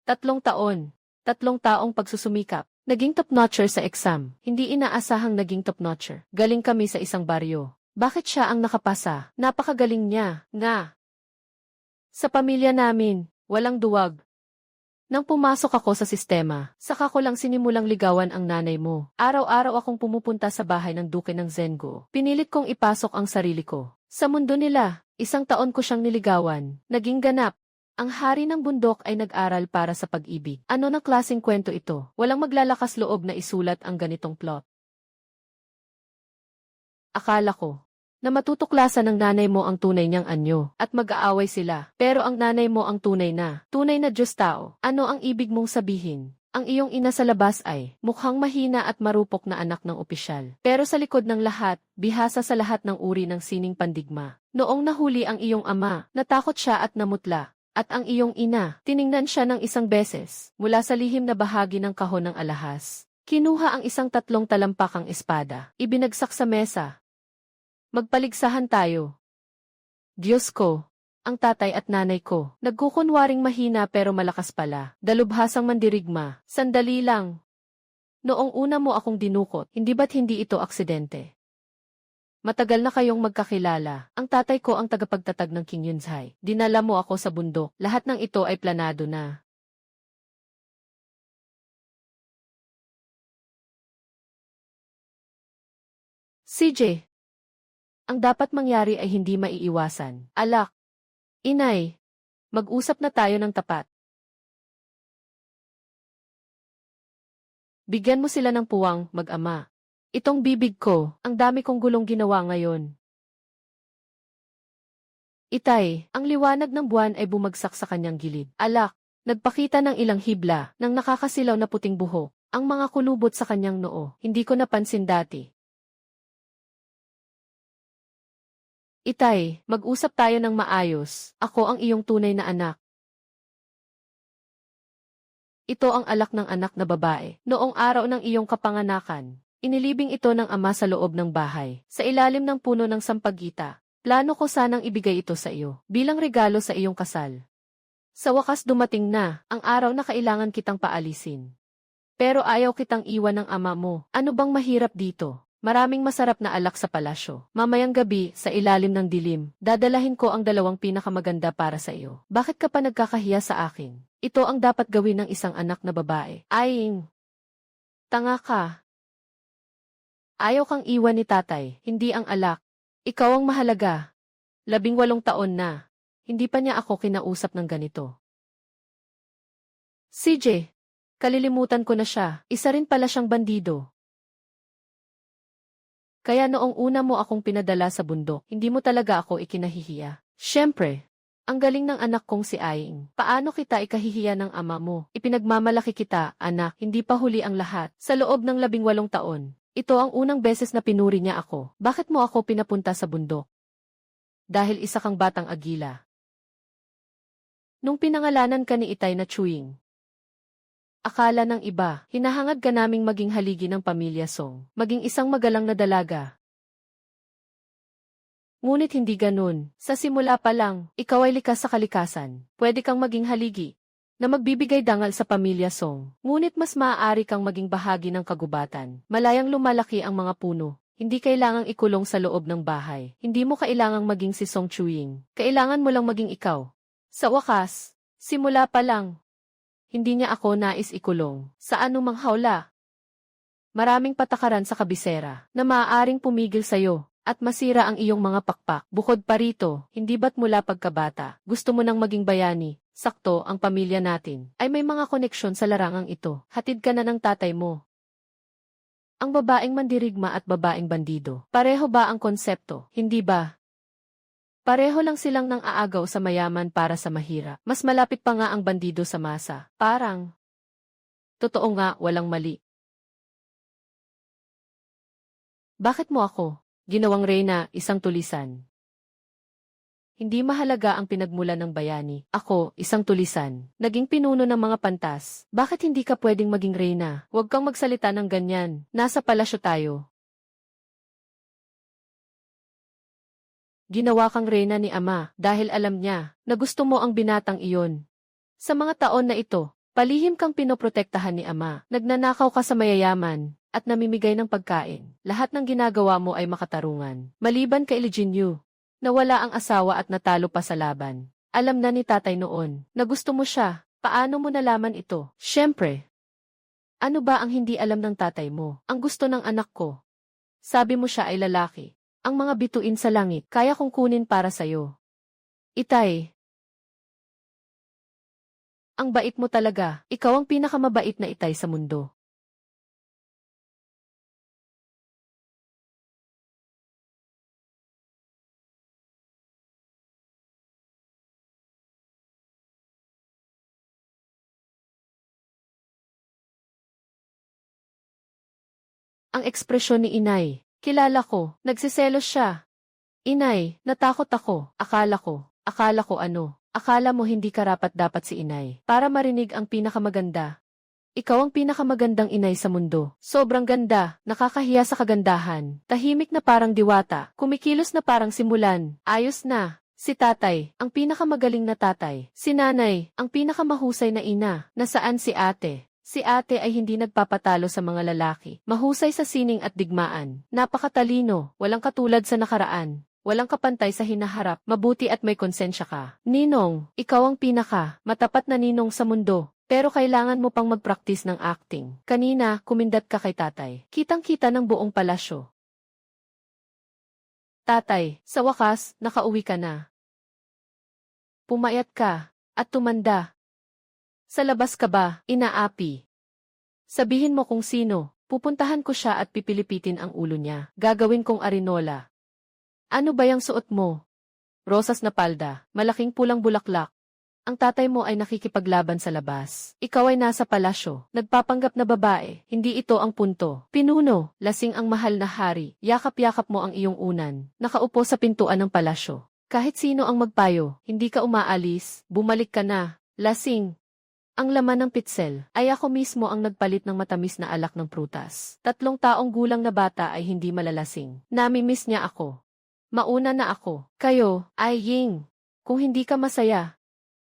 3 taon. 3 taong pagsusumikap. Naging top-notcher sa exam. Hindi inaasahang naging top-notcher. Galing kami sa isang baryo. Bakit siya ang nakapasa? Napakagaling niya, nga. Sa pamilya namin, walang duwag. Nang pumasok ako sa sistema, saka ko lang sinimulang ligawan ang nanay mo. Araw-araw akong pumupunta sa bahay ng duke ng Zengo. Pinilit kong ipasok ang sarili ko. Sa mundo nila, 1 taon ko siyang niligawan. Naging ganap. Ang hari ng bundok ay nag-aral para sa pag-ibig. Ano na klaseng kwento ito? Walang maglalakas loob na isulat ang ganitong plot. Akala ko na matutuklasan ng nanay mo ang tunay niyang anyo, at mag-aaway sila. Pero ang nanay mo ang tunay na Diyos tao. Ano ang ibig mong sabihin? Ang iyong ina sa labas ay mukhang mahina at marupok na anak ng opisyal. Pero sa likod ng lahat, bihasa sa lahat ng uri ng sining pandigma. Noong nahuli ang iyong ama, natakot siya at namutla. At ang iyong ina, tiningnan siya ng 1 beses, mula sa lihim na bahagi ng kahon ng alahas. Kinuha ang 3 talampakang espada, ibinagsak sa mesa. Magpaligsahan tayo. Diyos ko, ang tatay at nanay ko, nagkukunwaring mahina pero malakas pala. Dalubhasang mandirigma, sandali lang. Noong una mo akong dinukot, hindi ba't hindi ito aksidente? Matagal na kayong magkakilala. Ang tatay ko ang tagapagtatag ng King Yunzhai. Dinala mo ako sa bundok. Lahat ng ito ay planado na. CJ, ang dapat mangyari ay hindi maiiwasan. Alak, inay, mag-usap na tayo ng tapat. Bigyan mo sila ng puwang, mag-ama. Itong bibig ko, ang dami kong gulong ginawa ngayon. Itay, ang liwanag ng buwan ay bumagsak sa kanyang gilid. Alak, nagpakita ng ilang hibla, ng nakakasilaw na puting buhok. Ang mga kulubot sa kanyang noo, hindi ko napansin dati. Itay, mag-usap tayo ng maayos. Ako ang iyong tunay na anak. Ito ang alak ng anak na babae. Noong araw ng iyong kapanganakan, inilibing ito ng ama sa loob ng bahay, sa ilalim ng puno ng sampagita. Plano ko sanang ibigay ito sa iyo, bilang regalo sa iyong kasal. Sa wakas dumating na, ang araw na kailangan kitang paalisin. Pero ayaw kitang iwan ng ama mo. Ano bang mahirap dito? Maraming masarap na alak sa palasyo. Mamayang gabi, sa ilalim ng dilim, dadalahin ko ang 2 pinakamaganda para sa iyo. Bakit ka pa nagkakahiya sa akin? Ito ang dapat gawin ng isang anak na babae. Aying, tanga ka. Ayaw kang iwan ni tatay, hindi ang alak. Ikaw ang mahalaga. 18 taon na. Hindi pa niya ako kinausap ng ganito. CJ, kalilimutan ko na siya. Isa rin pala siyang bandido. Kaya noong una mo akong pinadala sa bundok, hindi mo talaga ako ikinahihiya. Siyempre, ang galing ng anak kong si Aing. Paano kita ikahihiya ng ama mo? Ipinagmamalaki kita, anak, hindi pa huli ang lahat. Sa loob ng 18 taon, ito ang unang beses na pinuri niya ako. Bakit mo ako pinapunta sa bundok? Dahil isa kang batang agila. Nung pinangalanan ka ni Itay na Chewing, akala ng iba, hinahangad ka naming maging haligi ng pamilya Song, maging isang magalang na dalaga. Ngunit hindi ganun. Sa simula pa lang, ikaw ay likas sa kalikasan. Pwede kang maging haligi na magbibigay dangal sa pamilya Song. Ngunit mas maaari kang maging bahagi ng kagubatan. Malayang lumalaki ang mga puno. Hindi kailangang ikulong sa loob ng bahay. Hindi mo kailangang maging si Song Chewing. Kailangan mo lang maging ikaw. Sa wakas, simula pa lang, hindi niya ako nais ikulong sa anumang hawla. Maraming patakaran sa kabisera na maaaring pumigil sa'yo at masira ang iyong mga pakpak. Bukod pa rito, hindi ba't mula pagkabata, gusto mo nang maging bayani, sakto ang pamilya natin, ay may mga koneksyon sa larangang ito. Hatid ka na ng tatay mo. Ang babaeng mandirigma at babaeng bandido, pareho ba ang konsepto, hindi ba? Pareho lang silang nang aagaw sa mayaman para sa mahirap. Mas malapit pa nga ang bandido sa masa. Parang, totoo nga, walang mali. Bakit mo ako ginawang reyna, isang tulisan? Hindi mahalaga ang pinagmulan ng bayani. Ako, isang tulisan. Naging pinuno ng mga pantas. Bakit hindi ka pwedeng maging reyna? Huwag kang magsalita ng ganyan. Nasa palasyo tayo. Ginawa kang reyna ni ama dahil alam niya na gusto mo ang binatang iyon. Sa mga taon na ito, palihim kang pinoprotektahan ni ama. Nagnanakaw ka sa mayayaman at namimigay ng pagkain. Lahat ng ginagawa mo ay makatarungan. Maliban kay Leginyu, nawala ang asawa at natalo pa sa laban. Alam na ni tatay noon na gusto mo siya. Paano mo nalaman ito? Siyempre. Ano ba ang hindi alam ng tatay mo? Ang gusto ng anak ko. Sabi mo siya ay lalaki. Ang mga bituin sa langit, kaya kong kunin para sa'yo. Itay. Ang bait mo talaga. Ikaw ang pinakamabait na itay sa mundo. Ang ekspresyon ni inay. Kilala ko. Nagsiselos siya. Inay, natakot ako. Akala ko ano. Akala mo hindi karapat-dapat si inay. Para marinig ang pinakamaganda. Ikaw ang pinakamagandang inay sa mundo. Sobrang ganda, nakakahiya sa kagandahan. Tahimik na parang diwata. Kumikilos na parang simulan. Ayos na. Si tatay, ang pinakamagaling na tatay. Si nanay, ang pinakamahusay na ina. Nasaan si ate? Si ate ay hindi nagpapatalo sa mga lalaki. Mahusay sa sining at digmaan. Napakatalino, walang katulad sa nakaraan. Walang kapantay sa hinaharap, mabuti at may konsensya ka. Ninong, ikaw ang matapat na ninong sa mundo. Pero kailangan mo pang mag-practice ng acting. Kanina, kumindat ka kay tatay. Kitang-kita ng buong palasyo. Tatay, sa wakas, nakauwi ka na. Pumayat ka, at tumanda. Sa labas ka ba, inaapi? Sabihin mo kung sino, pupuntahan ko siya at pipilipitin ang ulo niya. Gagawin kong arinola. Ano ba yung suot mo? Rosas na palda, malaking pulang bulaklak. Ang tatay mo ay nakikipaglaban sa labas. Ikaw ay nasa palasyo, nagpapanggap na babae. Hindi ito ang punto. Pinuno, lasing ang mahal na hari. Yakap-yakap mo ang iyong unan. Nakaupo sa pintuan ng palasyo. Kahit sino ang magpayo, hindi ka umaalis, bumalik ka na. Lasing. Ang laman ng pitsel ay ako mismo ang nagpalit ng matamis na alak ng prutas. 3 taong gulang na bata ay hindi malalasing. Namimiss niya ako. Mauna na ako. Kayo, ay Ying. Kung hindi ka masaya,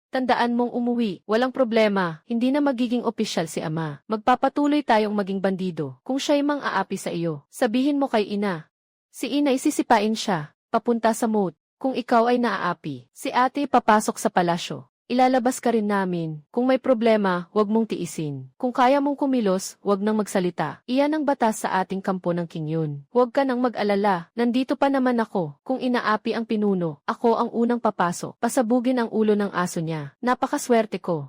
tandaan mong umuwi. Walang problema. Hindi na magiging opisyal si ama. Magpapatuloy tayong maging bandido. Kung siya'y mang-aapi sa iyo, sabihin mo kay ina. Si ina isisipain siya. Papunta sa moat. Kung ikaw ay naaapi, si ate papasok sa palasyo. Ilalabas ka rin namin. Kung may problema, huwag mong tiisin. Kung kaya mong kumilos, huwag nang magsalita. Iyan ang batas sa ating kampo ng Kingyun. Huwag ka nang mag-alala. Nandito pa naman ako. Kung inaapi ang pinuno, ako ang unang papasok. Pasabugin ang ulo ng aso niya. Napakaswerte ko.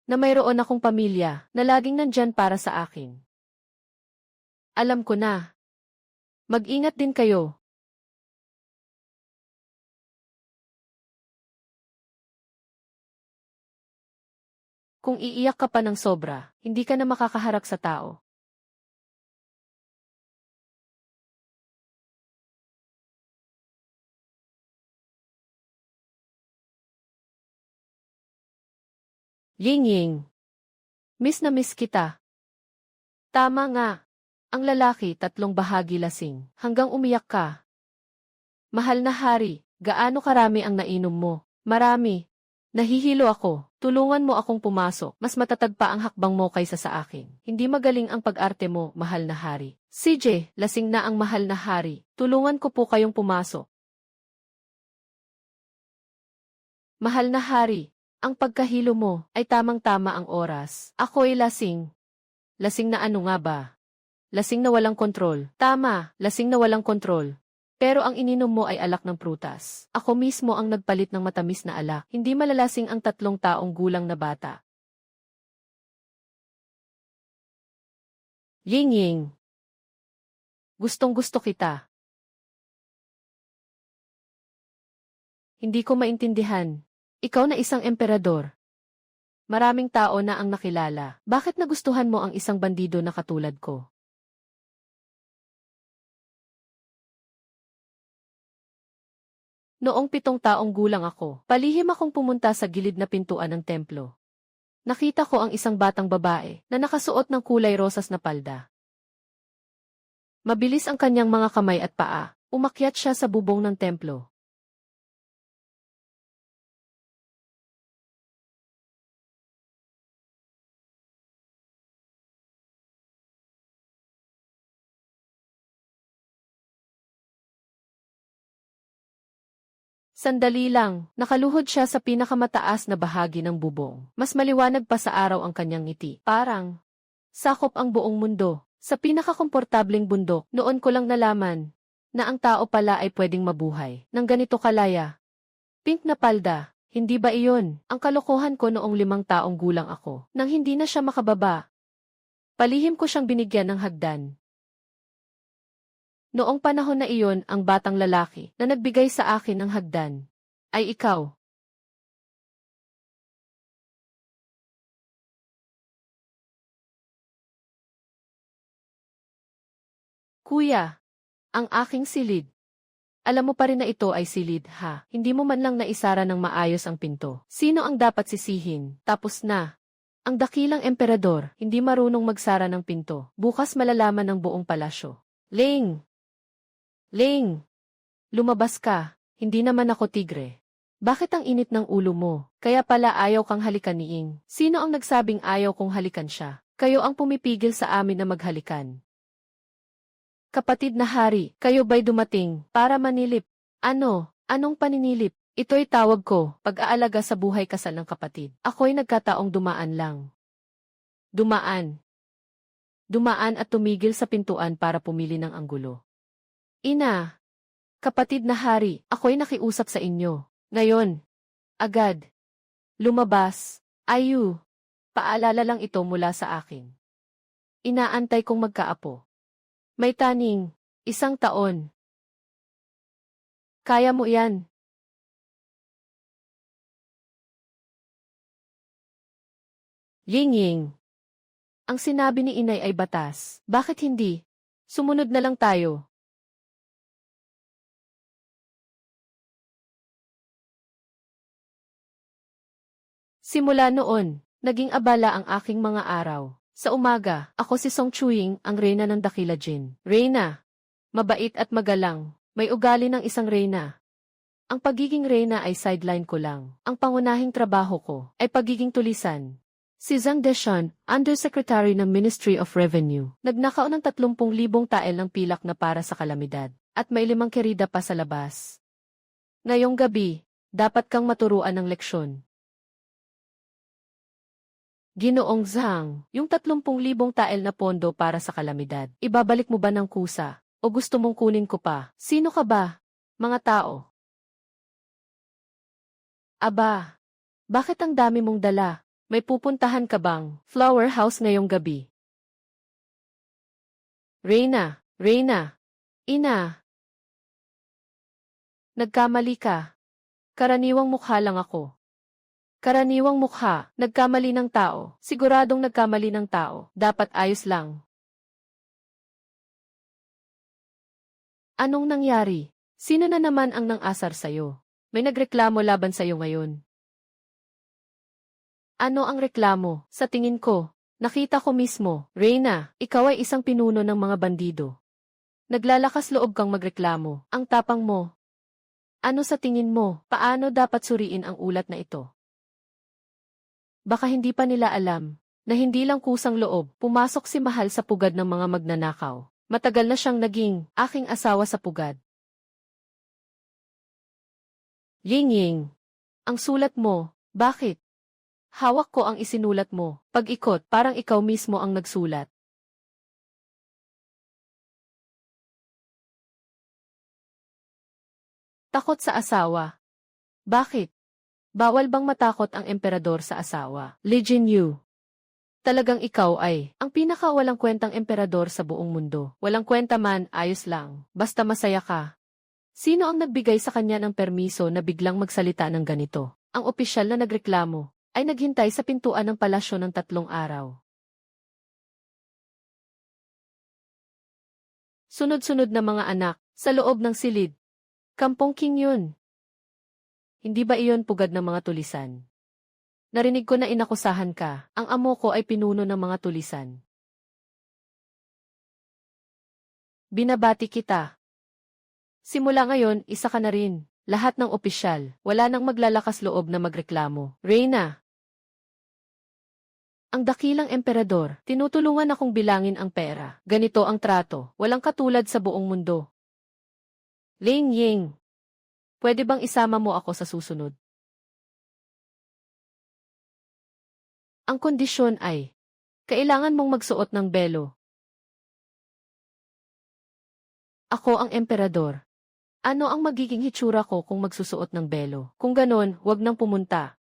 Na mayroon akong pamilya na laging nandyan para sa akin. Alam ko na. Mag-ingat din kayo. Kung iiyak ka pa ng sobra, hindi ka na makakaharap sa tao. Ying-ying. Miss na miss kita. Tama nga. Ang lalaki 3 bahagi lasing. Hanggang umiyak ka. Mahal na hari, gaano karami ang nainom mo? Marami. Nahihilo ako. Tulungan mo akong pumasok. Mas matatag pa ang hakbang mo kaysa sa akin. Hindi magaling ang pag-arte mo, mahal na hari. CJ, lasing na ang mahal na hari. Tulungan ko po kayong pumasok. Mahal na hari, ang pagkahilo mo ay tamang-tama ang oras. Ako'y lasing. Lasing na ano nga ba? Lasing na walang kontrol. Tama, lasing na walang kontrol. Pero ang ininom mo ay alak ng prutas. Ako mismo ang nagpalit ng matamis na alak. Hindi malalasing ang 3 taong gulang na bata. Ying-ying. Gustong-gusto kita. Hindi ko maintindihan. Ikaw na isang emperador. Maraming tao na ang nakilala. Bakit nagustuhan mo ang isang bandido na katulad ko? Noong 7 taong gulang ako, palihim akong pumunta sa gilid na pintuan ng templo. Nakita ko ang isang batang babae na nakasuot ng kulay rosas na palda. Mabilis ang kanyang mga kamay at paa. Umakyat siya sa bubong ng templo. Sandali lang, nakaluhod siya sa pinakamataas na bahagi ng bubong. Mas maliwanag pa sa araw ang kanyang ngiti. Parang sakop ang buong mundo. Sa pinakakomportabling bundok, noon ko lang nalaman na ang tao pala ay pwedeng mabuhay ng ganito kalaya. Pink na palda, hindi ba iyon ang kalokohan ko noong 5 taong gulang ako nang hindi na siya makababa? Palihim ko siyang binigyan ng hagdan. Noong panahon na iyon, ang batang lalaki na nagbigay sa akin ng hagdan ay ikaw. Kuya, ang aking silid. Alam mo pa rin na ito ay silid, ha? Hindi mo man lang naisara ng maayos ang pinto. Sino ang dapat sisihin? Tapos na. Ang dakilang emperador, hindi marunong magsara ng pinto. Bukas malalaman ng buong palasyo. Ling! Ling! Lumabas ka. Hindi naman ako tigre. Bakit ang init ng ulo mo? Kaya pala ayaw kang halikan ni Ing. Sino ang nagsabing ayaw kong halikan siya? Kayo ang pumipigil sa amin na maghalikan. Kapatid na hari, kayo ba'y dumating para manilip? Ano? Anong paninilip? Ito'y tawag ko, pag-aalaga sa buhay kasal ng kapatid. Ako'y nagkataong dumaan lang. Dumaan. Dumaan at tumigil sa pintuan para pumili ng anggulo. Ina! Kapatid na hari, ako'y nakiusap sa inyo. Ngayon. Agad. Lumabas. Ayu. Paalala lang ito mula sa akin. Inaantay kong magkaapo. May taning, 1 taon. Kaya mo yan. Ying-ying. Ang sinabi ni inay ay batas. Bakit hindi? Sumunod na lang tayo. Simula noon, naging abala ang aking mga araw. Sa umaga, ako si Song Chuying, ang reyna ng Dakila Jin. Reyna. Mabait at magalang. May ugali ng isang reyna. Ang pagiging reyna ay sideline ko lang. Ang pangunahing trabaho ko ay pagiging tulisan. Si Zhang Deshan, Undersecretary ng Ministry of Revenue, nagnakaw ng 30,000 tael ng pilak na para sa kalamidad, at may 5 kerida pa sa labas. Ngayong gabi, dapat kang maturuan ng leksyon. Ginoong Zhang, yung 30,000 tael na pondo para sa kalamidad, ibabalik mo ba ng kusa? O gusto mong kunin ko pa? Sino ka ba? Mga tao. Aba, bakit ang dami mong dala? May pupuntahan ka bang flower house ngayong gabi? Reyna, Reyna, ina. Nagkamali ka. Karaniwang mukha lang ako. Karaniwang mukha, nagkamali ng tao. Siguradong nagkamali ng tao. Dapat ayos lang. Anong nangyari? Sino na naman ang nang-asar sa'yo? May nagreklamo laban sa'yo ngayon. Ano ang reklamo? Sa tingin ko, nakita ko mismo, Reyna, ikaw ay isang pinuno ng mga bandido. Naglalakas loob kang magreklamo. Ang tapang mo. Ano sa tingin mo? Paano dapat suriin ang ulat na ito? Baka hindi pa nila alam na hindi lang kusang loob, pumasok si Mahal sa pugad ng mga magnanakaw. Matagal na siyang naging aking asawa sa pugad. Ying-ying, ang sulat mo, bakit? Hawak ko ang isinulat mo. Pag-ikot, parang ikaw mismo ang nagsulat. Takot sa asawa. Bakit? Bawal bang matakot ang emperador sa asawa? Li Jinyu. Talagang ikaw ay ang pinakawalang kwentang emperador sa buong mundo. Walang kwenta man, ayos lang. Basta masaya ka. Sino ang nagbigay sa kanya ng permiso na biglang magsalita ng ganito? Ang opisyal na nagreklamo ay naghintay sa pintuan ng palasyo ng 3 araw. Sunod-sunod na mga anak, sa loob ng silid. Kampong King yun. Hindi ba iyon pugad ng mga tulisan? Narinig ko na inakusahan ka. Ang amo ko ay pinuno ng mga tulisan. Binabati kita. Simula ngayon, isa ka na rin. Lahat ng opisyal, wala nang maglalakas loob na magreklamo. Reyna. Ang dakilang emperador, tinutulungan akong bilangin ang pera. Ganito ang trato, walang katulad sa buong mundo. Ling Ying. Pwede bang isama mo ako sa susunod? Ang kondisyon ay, kailangan mong magsuot ng belo. Ako ang emperador. Ano ang magiging hitsura ko kung magsusuot ng belo? Kung ganon, wag nang pumunta.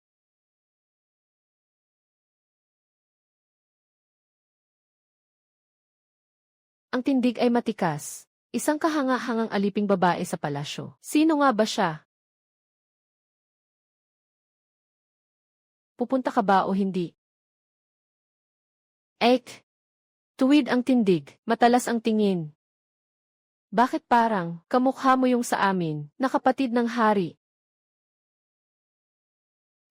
Ang tindig ay matikas. Isang kahanga-hangang aliping babae sa palasyo. Sino nga ba siya? Pupunta ka ba o hindi? Ek. Tuwid ang tindig, matalas ang tingin. Bakit parang, kamukha mo yung sa amin, na kapatid ng hari?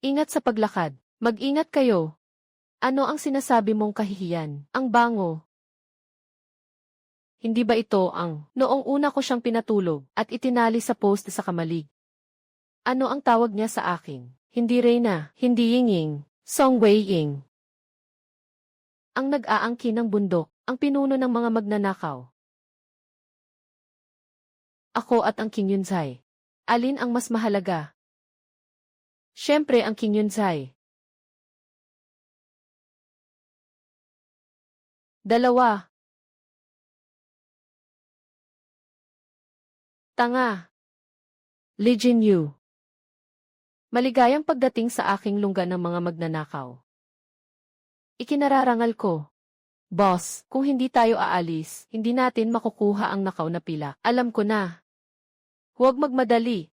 Ingat sa paglakad. Mag-ingat kayo. Ano ang sinasabi mong kahihiyan? Ang bango. Hindi ba ito ang, noong una ko siyang pinatulog, at itinali sa post sa kamalig? Ano ang tawag niya sa akin? Hindi Reyna, hindi Yingying, Song Weiying. Ang nag-aangkin ng bundok, ang pinuno ng mga magnanakaw. Ako at ang King Yunzai. Alin ang mas mahalaga? Siyempre ang King Yunzai. Dalawa. Tanga. Li Jinyu. Maligayang pagdating sa aking lungga ng mga magnanakaw. Ikinararangal ko. Boss, kung hindi tayo aalis, hindi natin makukuha ang nakaw na pila. Alam ko na. Huwag magmadali.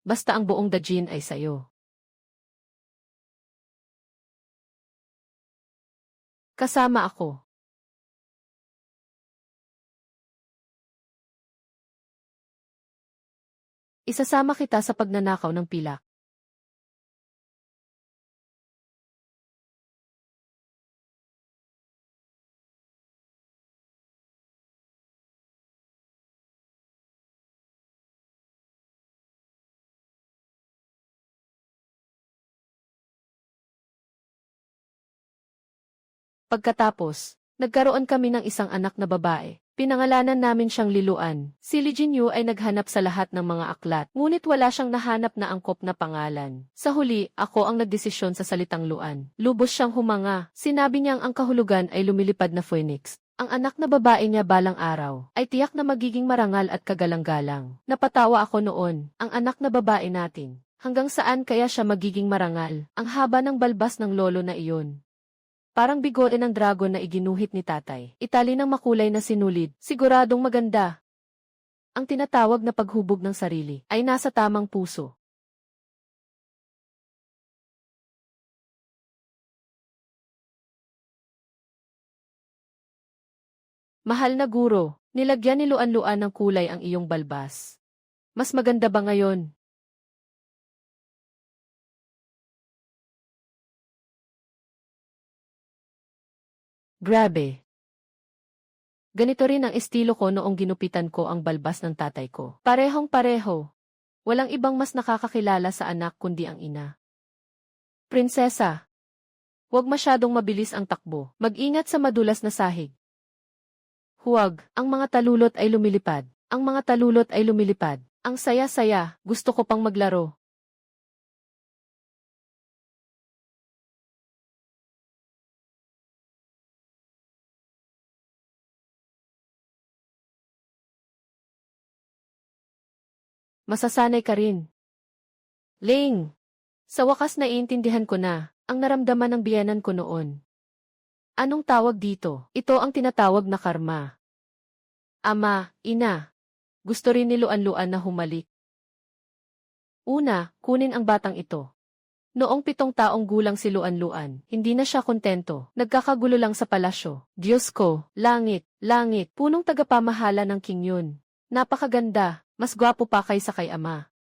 Basta ang buong Dajin ay sayo. Kasama ako. Isasama kita sa pagnanakaw ng pilak. Pagkatapos, nagkaroon kami ng isang anak na babae. Pinangalanan namin siyang Liluan. Si Li Jinyu ay naghanap sa lahat ng mga aklat, ngunit wala siyang nahanap na angkop na pangalan. Sa huli, ako ang nagdesisyon sa salitang Luan. Lubos siyang humanga. Sinabi niyang ang kahulugan ay lumilipad na phoenix. Ang anak na babae niya balang araw ay tiyak na magiging marangal at kagalang-galang. Napatawa ako noon, ang anak na babae natin. Hanggang saan kaya siya magiging marangal? Ang haba ng balbas ng lolo na iyon. Parang bigote ng dragon na iginuhit ni tatay. Itali ng makulay na sinulid, siguradong maganda. Ang tinatawag na paghubog ng sarili ay nasa tamang puso. Mahal na guro, nilagyan ni Luan-Luan ng kulay ang iyong balbas. Mas maganda ba ngayon? Grabe. Ganito rin ang estilo ko noong ginupitan ko ang balbas ng tatay ko. Parehong-pareho. Walang ibang mas nakakakilala sa anak kundi ang ina. Prinsesa. Huwag masyadong mabilis ang takbo. Mag-ingat sa madulas na sahig. Huwag, ang mga talulot ay lumilipad. Ang mga talulot ay lumilipad. Ang saya-saya, gusto ko pang maglaro. Masasanay ka rin. Ling! Sa wakas naiintindihan ko na, ang naramdaman ng biyenan ko noon. Anong tawag dito? Ito ang tinatawag na karma. Ama, ina. Gusto rin ni Luan-Luan na humalik. Una, kunin ang batang ito. Noong 7 taong gulang si Luan-Luan, hindi na siya kontento. Nagkakagulo lang sa palasyo. Diyos ko, langit, langit, punong tagapamahala ng king yun. Napakaganda, mas gwapo pa kaysa kay ama.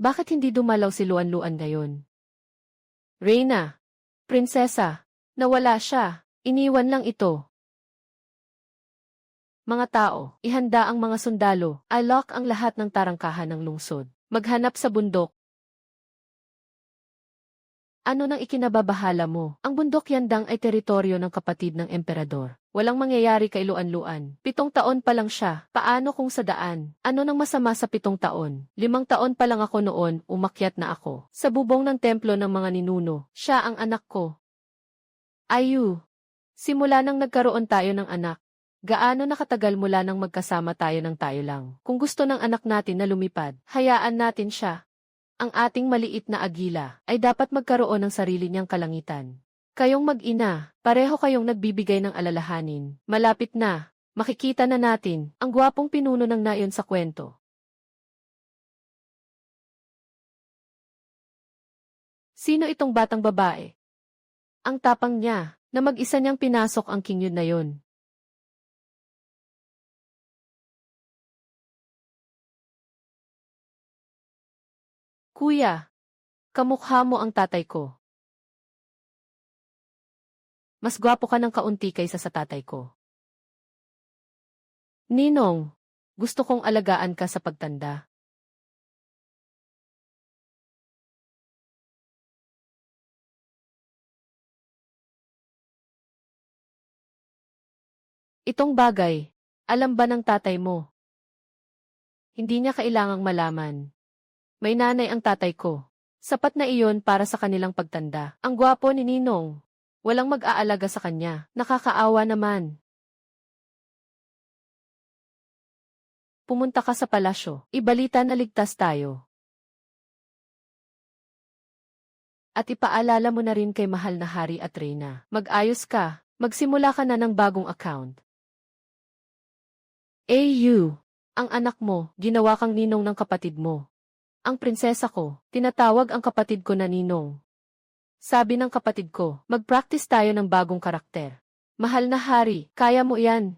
Bakit hindi dumalaw si Luan-Luan ngayon? Reyna, prinsesa, nawala siya. Iniwan lang ito. Mga tao, ihanda ang mga sundalo. Alok ang lahat ng tarangkahan ng lungsod. Maghanap sa bundok. Ano nang ikinababahala mo? Ang bundok yandang ay teritoryo ng kapatid ng emperador. Walang mangyayari kay Luan-Luan. 7 taon pa lang siya. Paano kung sa daan? Ano nang masama sa 7 taon? 5 taon pa lang ako noon, umakyat na ako. Sa bubong ng templo ng mga ninuno. Siya ang anak ko. Ayu. Simula nang nagkaroon tayo ng anak. Gaano nakatagal mula nang magkasama tayo ng tayo lang? Kung gusto ng anak natin na lumipad, hayaan natin siya. Ang ating maliit na agila ay dapat magkaroon ng sarili niyang kalangitan. Kayong mag-ina, pareho kayong nagbibigay ng alalahanin. Malapit na, makikita na natin ang gwapong pinuno ng nayon sa kwento. Sino itong batang babae? Ang tapang niya, na mag-isa niyang pinasok ang king yun na yun. Kuya, kamukha mo ang tatay ko. Mas gwapo ka ng kaunti kaysa sa tatay ko. Ninong, gusto kong alagaan ka sa pagtanda. Itong bagay, alam ba ng tatay mo? Hindi niya kailangang malaman. May nanay ang tatay ko. Sapat na iyon para sa kanilang pagtanda. Ang gwapo ni Ninong. Walang mag-aalaga sa kanya. Nakakaawa naman. Pumunta ka sa palasyo. Ibalita na ligtas tayo. At ipaalala mo na rin kay mahal na hari at reyna. Mag-ayos ka. Magsimula ka na ng bagong account. AU, ang anak mo, ginawa kang ninong ng kapatid mo. Ang prinsesa ko, tinatawag ang kapatid ko na ninong. Sabi ng kapatid ko, mag-practice tayo ng bagong karakter. Mahal na hari, kaya mo yan.